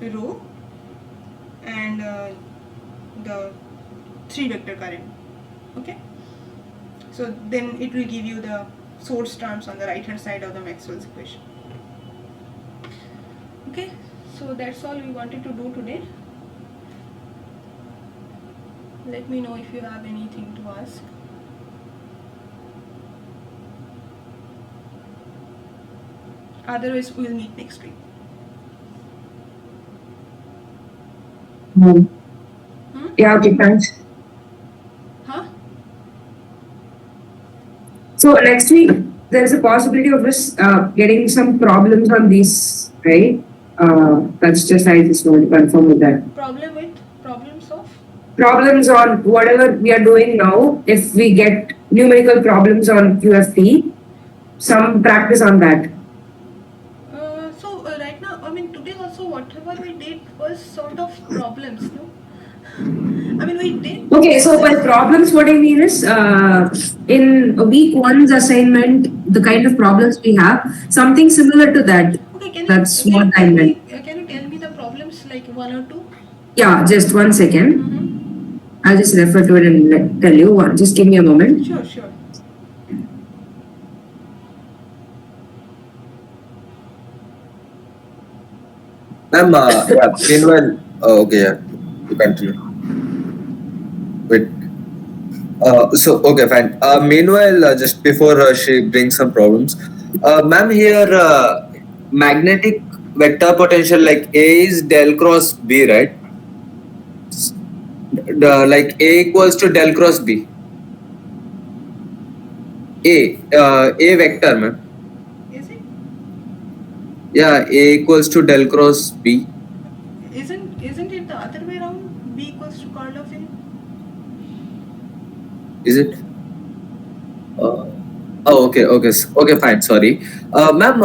rho and the 3 vector current. Okay, so then it will give you the source terms on the right hand side of the Maxwell's equation. Okay, so that's all we wanted to do today. Let me know if you have anything to ask. Otherwise, we'll meet next week. Yeah, okay, thanks. Huh? So next week, there's a possibility of us getting some problems on these, right? That's just, I just want to confirm with that. Problems on whatever we are doing now. If we get numerical problems on QFT, some practice on that. So right now, I mean, today also whatever we did was sort of problems, no? I mean, we did. Okay, so by problems, what I mean is, in week 1's assignment, the kind of problems we have, something similar to that. Okay, That's what I meant. Can you tell me the problems, like 1 or 2? Yeah, just 1 second. I'll just refer to it and tell you. Just give me a moment. Sure. Ma'am, meanwhile, okay, yeah, you continue. Wait. Okay, fine. Meanwhile, just before she brings some problems, ma'am, here magnetic vector potential like A is del cross B, right? Like A equals to del cross B. A vector, ma'am. Is it? Yeah, A equals to del cross B. Isn't it the other way around? B equals to curl of A? Is it? Okay, fine. Sorry, ma'am.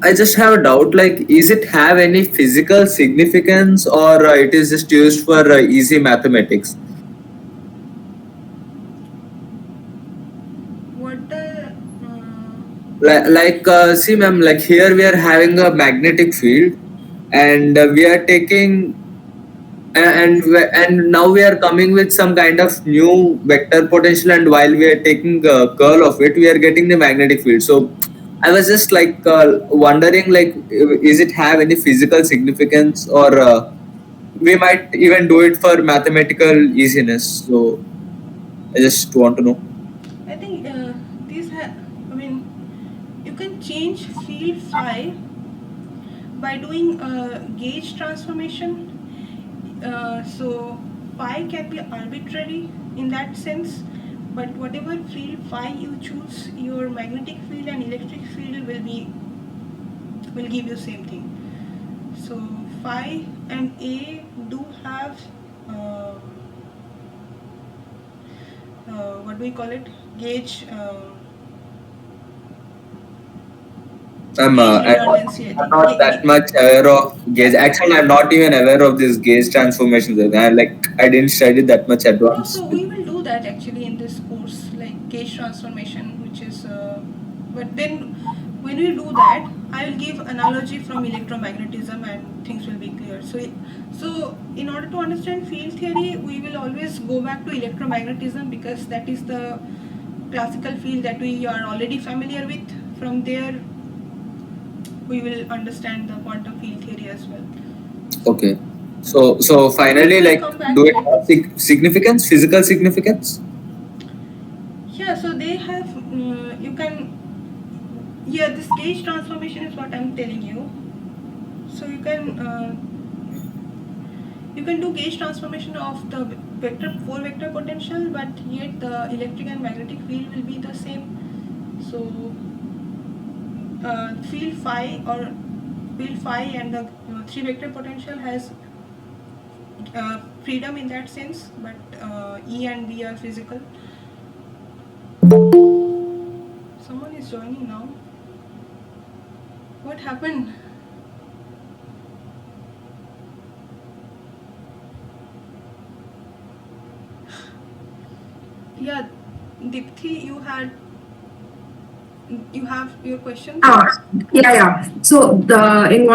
I just have a doubt. Like, is it have any physical significance, or it is just used for easy mathematics? What the? See, ma'am. Like here we are having a magnetic field, and we are taking. And now we are coming with some kind of new vector potential, and while we are taking curl of it, we are getting the magnetic field. So I was just like wondering, like, is it have any physical significance, or we might even do it for mathematical easiness. So I just want to know. I think I mean, you can change field phi by doing gauge transformation. So phi can be arbitrary in that sense, but whatever field phi you choose, your magnetic field and electric field will give you same thing. So phi and A do have what do we call it? Gauge. I'm, Gauge I'm not, redundancy, I I'm think. not that much aware of gauge. Actually, I'm not even aware of this gauge transformations. I didn't study that much No, advanced. so we will do that actually in this course, like gauge transformation, which is, but then when we do that, I will give analogy from electromagnetism and things will be clear. So in order to understand field theory, we will always go back to electromagnetism because that is the classical field that we are already familiar with. From there, we will understand the quantum field theory as well. Okay. So finally, We'll like, come back do to it it. have significance, physical significance? Yeah, so they have, you can, yeah, this gauge transformation is what I'm telling you. So you can do gauge transformation of the four vector potential, but yet the electric and magnetic field will be the same. So field phi and the three vector potential has freedom in that sense, but E and B are physical. Someone is joining now. What happened? Yeah, Dipthi, you have your questions? Yeah. So in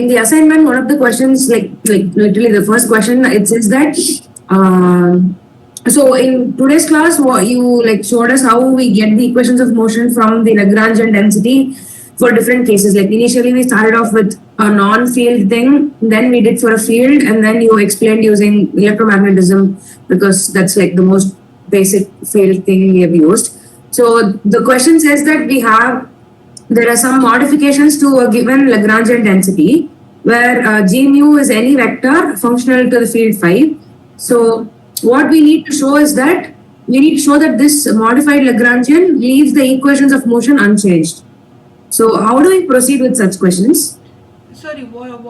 the assignment, one of the questions, like literally the first question, it says that. So in today's class, what you like showed us how we get the equations of motion from the Lagrangian density for different cases. Like initially we started off with a non-field thing, then we did for a field, and then you explained using electromagnetism because that's like the most basic field thing we have used. So the question says that there are some modifications to a given Lagrangian density where G mu is any vector functional to the field phi. So what we need to show is that we need to show that this modified Lagrangian leaves the equations of motion unchanged. So how do we proceed with such questions? Sorry, what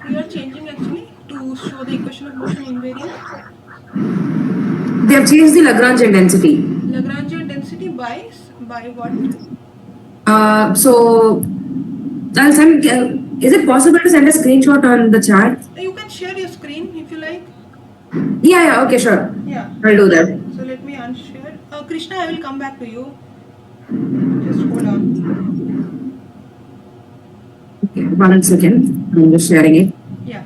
we are changing actually to show the equation of motion invariant? They have changed the Lagrangian density. Lagrangian density by what? So I'll send. Is it possible to send a screenshot on the chat? You can share your screen if you like. Yeah. Okay, sure. Yeah. I'll do that. So let me unshare. Krishna, I will come back to you. Just hold on. Okay, 1 second. I'm just sharing it. Yeah.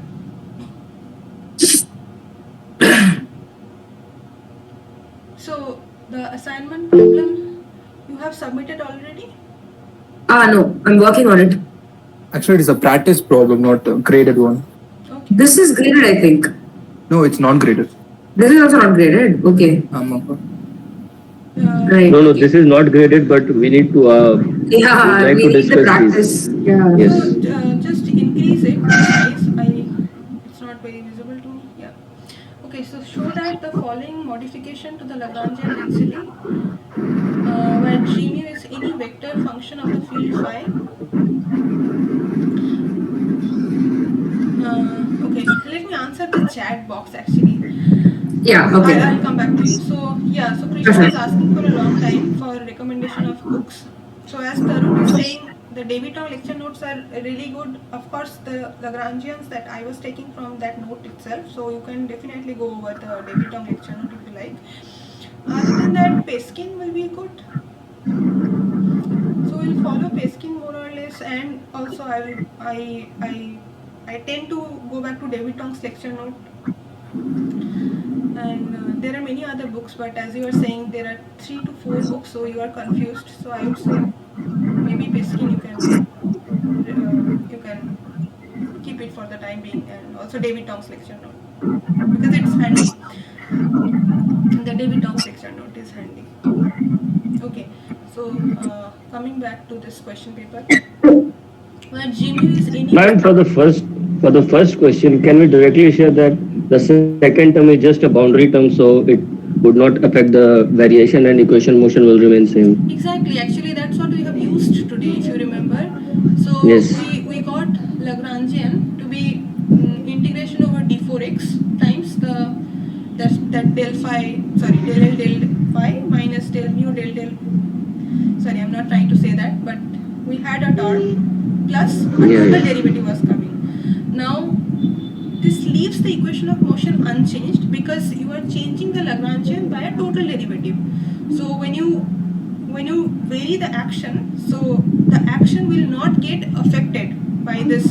So the assignment problem you have submitted already? No, I'm working on it. Actually, it is a practice problem, not a graded one. Okay. This is graded, I think. No, it's not graded. This is also not graded. Okay. Right. No, this is not graded, but we need to Yeah, like we to need the discuss practice. this. Yeah. Yes. So just increase it, the size. It's not very visible to me. Yeah. Okay, so show that the following modification to the Lagrangian density, where G mu is any vector function of the field phi. Okay, let me answer the chat box actually. Yeah, okay. I'll come back to you. So yeah, so Krishna is asking for a long time for recommendation of books. So as Tarun is saying, the David-Tong lecture notes are really good. Of course, the Lagrangians that I was taking from that note itself. So you can definitely go over the David-Tong lecture note if you like. Other than that, Peskin will be good. So we'll follow Peskin more or less, and also I tend to go back to David-Tong's lecture note. And there are many other books, but as you are saying, there are 3 to 4 books, so you are confused. So I would say maybe Peskin you can keep it for the time being, and also David-Tong's lecture note because it's handy. The David-Tong's lecture note is handy. Okay, so coming back to this question paper, where G mu is any. Ma'am, for the first question, can we directly share that the second term is just a boundary term, so it would not affect the variation and equation motion will remain same? Exactly. Actually, that's what we have used today, if you remember. So Yes. we got Lagrangian to be integration over d4x times that del phi, sorry, del L del phi minus del mu del del. Sorry, I'm not trying to say that, but we had a term plus a Yeah, total yeah. derivative was coming. Now this leaves the equation of motion unchanged because you are changing the Lagrangian by a total derivative. So when you vary the action, so the action will not get affected by this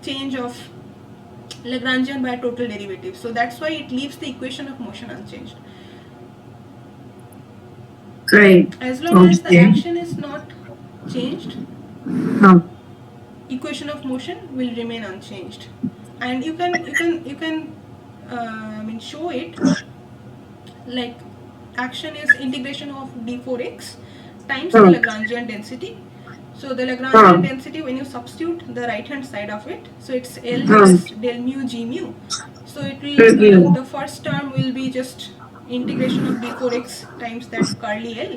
change of Lagrangian by a total derivative. So that's why it leaves the equation of motion unchanged. Right. As long as the Okay. action is not changed, Huh. equation of motion will remain unchanged. And you can I mean show it like action is integration of d4x times the Huh. Lagrangian density. So the Huh. Lagrangian density, when you substitute the right hand side of it, so it's L Huh. plus del mu g mu. So it will Mhm. the first term will be just integration of d4x times that curly L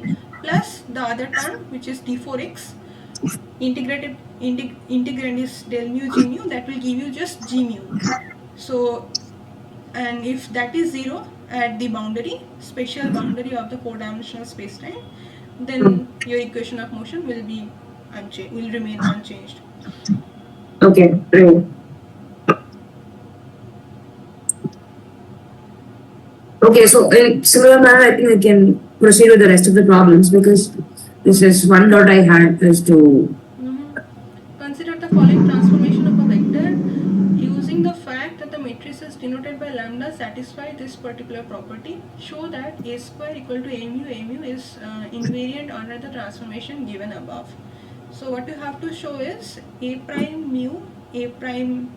plus the other term which is d4x integrand is del mu g mu, that will give you just g mu. So and if that is 0 at the boundary, spatial boundary of the 4-dimensional space-time, then your equation of motion will be will remain unchanged. Okay. Right. Okay, so in similar manner, I think I can proceed with the rest of the problems because this is one dot I had is to. Consider the following transformation of a vector using the fact that the matrices denoted by lambda satisfy this particular property. Show that a square equal to a mu is invariant under the transformation given above. So what you have to show is a prime mu, a prime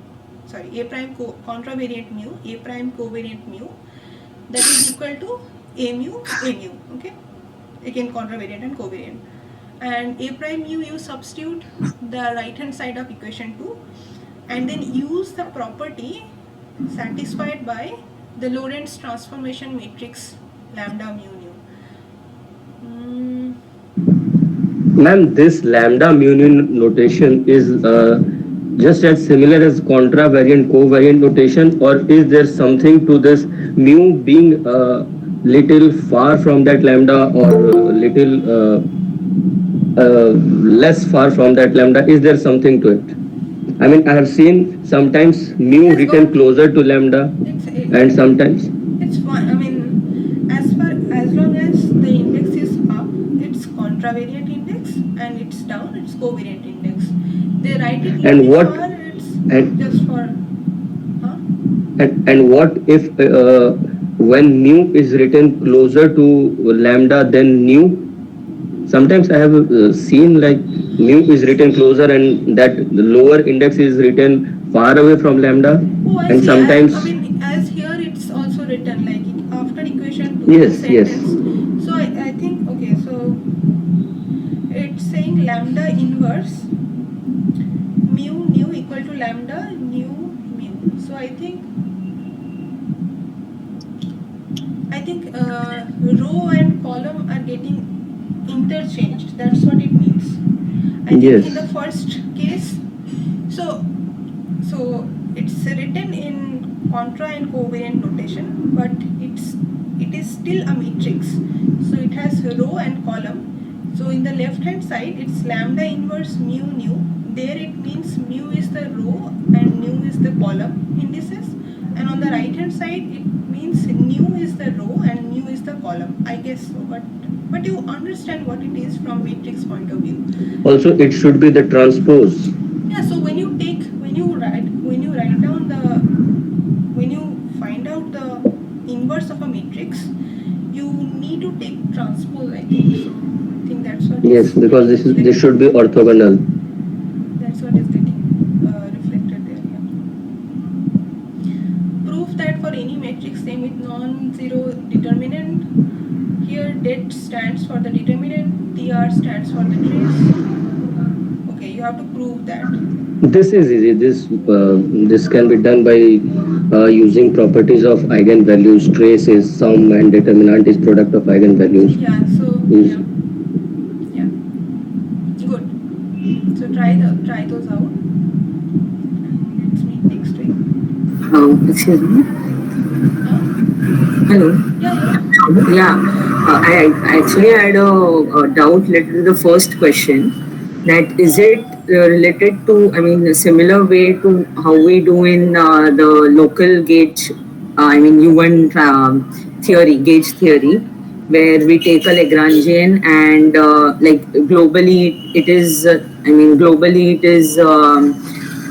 contravariant mu, a prime covariant mu, that is equal to a mu, okay, again contravariant and covariant. And a prime mu, you substitute the right hand side of equation 2 and then use the property satisfied by the Lorentz transformation matrix lambda mu nu. Ma'am, this lambda mu nu notation is just as similar as contravariant covariant notation, or is there something to this mu being little far from that lambda or little less far from that lambda? Is there something to it? I mean, I have seen sometimes mu Yes, written closer to lambda and sometimes. It's fine. I mean, as long as the index is up, it's contravariant index, and it's down, it's covariant index. They write it And little what- far, it's and- just for. Huh? And what if when mu is written closer to lambda than nu? Sometimes I have seen like mu is written closer and that the lower index is written far away from lambda. Oh, I And see. sometimes, I mean, as here it's also written like after equation 2 Yes, yes. sentence. So I think, okay, so it's saying lambda inverse mu nu equal to lambda nu mu. So I think row and column are getting interchanged. That's what it means. I think Yes. in the first case, so it's written in contra and covariant notation, but it is still a matrix. So it has row and column. So in the left hand side, it's lambda inverse mu nu. There it means mu is the row and nu is the column indices. And on the right hand side, it means nu is the row and nu is the column. I guess so, but you understand what it is from matrix point of view. Also, it should be the transpose. Yeah, so when you find out the inverse of a matrix, you need to take transpose, I think. So I think that's what. Yes, because this should be orthogonal. That's what is getting reflected there. Yeah. Proof that for any matrix same with non-zero determinant, here det stands for the determinant, tr stands for the trace. Okay, you have to prove that. This is easy. This can be done by using properties of eigenvalues. Trace is sum and determinant is product of eigenvalues. Yeah, so Yes. yeah. Good. So try those out. Let's meet next week. Excuse me. Huh? Hello. Yeah. Yeah. I actually had a doubt related to the first question, that is it related to, I mean, a similar way to how we do in the local gauge, I mean, U1 theory, gauge theory, where we take a Lagrangian and like globally it is, globally it is, the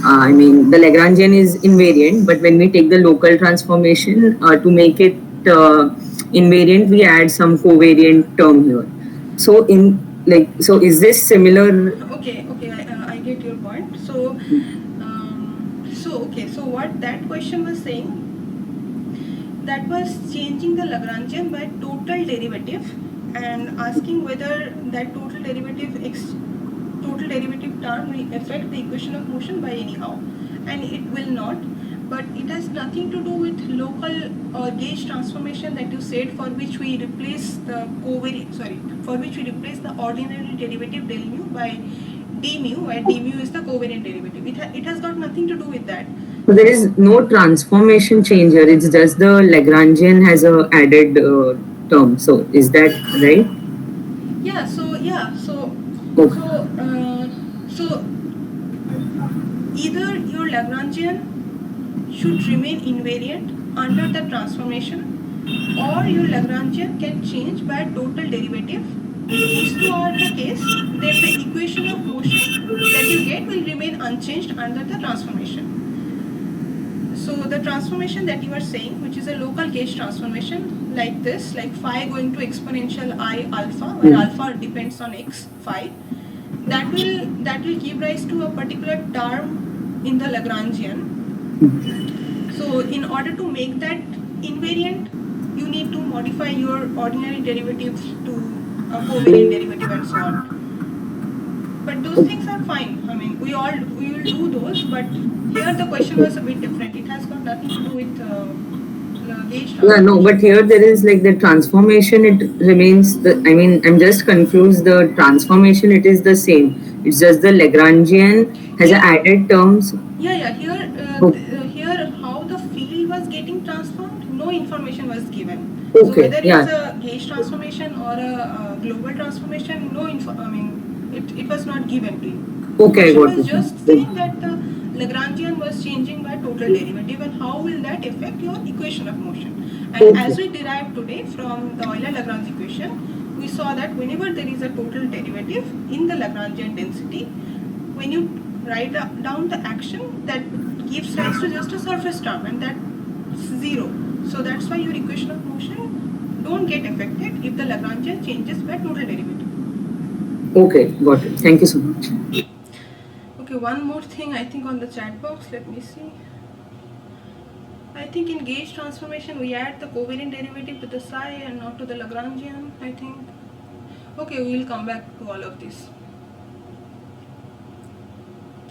Lagrangian is invariant, but when we take the local transformation to make it invariant, we add some covariant term here. So so is this similar? Okay, I get your point. So what that question was saying, that was changing the Lagrangian by total derivative and asking whether that total derivative term will affect the equation of motion by anyhow, and it will not. But it has nothing to do with local or gauge transformation that you said, for which we replace the ordinary derivative del mu by d mu, where d mu is the covariant derivative. It has got nothing to do with that. So there is no transformation change here. It's just the Lagrangian has a added term. So is that right? Yeah. So either your Lagrangian should remain invariant under the transformation, or your Lagrangian can change by total derivative. If these two are the case, then the equation of motion that you get will remain unchanged under the transformation. So the transformation that you are saying, which is a local gauge transformation like this, like phi going to exponential I alpha, where alpha depends on x phi, that will give rise to a particular term in the Lagrangian. So in order to make that invariant, you need to modify your ordinary derivatives to a covariant derivative and so on. But those things are fine. I mean, we will do those, but here the question was a bit different. It has got nothing to do with gauge transformation. Yeah, no, but here there is like the transformation, it remains I'm just confused. The transformation, it is the same. It's just the Lagrangian has added terms. Yeah. Here how the field was getting transformed, no information was given. Okay, so whether yeah. it's a gauge transformation or a global transformation, it was not given to you. Okay, It got was it. just saying that the Lagrangian was changing by total derivative, and how will that affect your equation of motion. And Okay. as we derived today from the Euler-Lagrange equation, we saw that whenever there is a total derivative in the Lagrangian density, when you write down the action, that gives rise to just a surface term, and that's zero. So that's why your equation of motion don't get affected if the Lagrangian changes by total derivative. Okay, got it. Thank you so much. Okay, one more thing I think on the chat box, let me see. I think in gauge transformation we add the covariant derivative to the psi and not to the Lagrangian, I think. Okay, we will come back to all of this.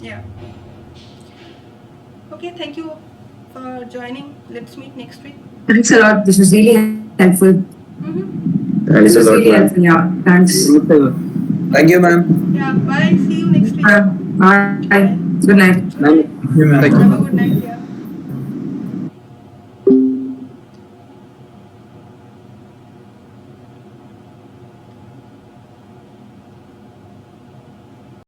Yeah. Okay, thank you for joining. Let's meet next week. Thanks a lot. This was really helpful. Thanks a lot, Really ma'am. helpful. Yeah, thanks. Thank you, ma'am. Yeah, bye. See you next week. Bye. Good night. Bye. Thank you, ma'am. Have a good night. Yeah.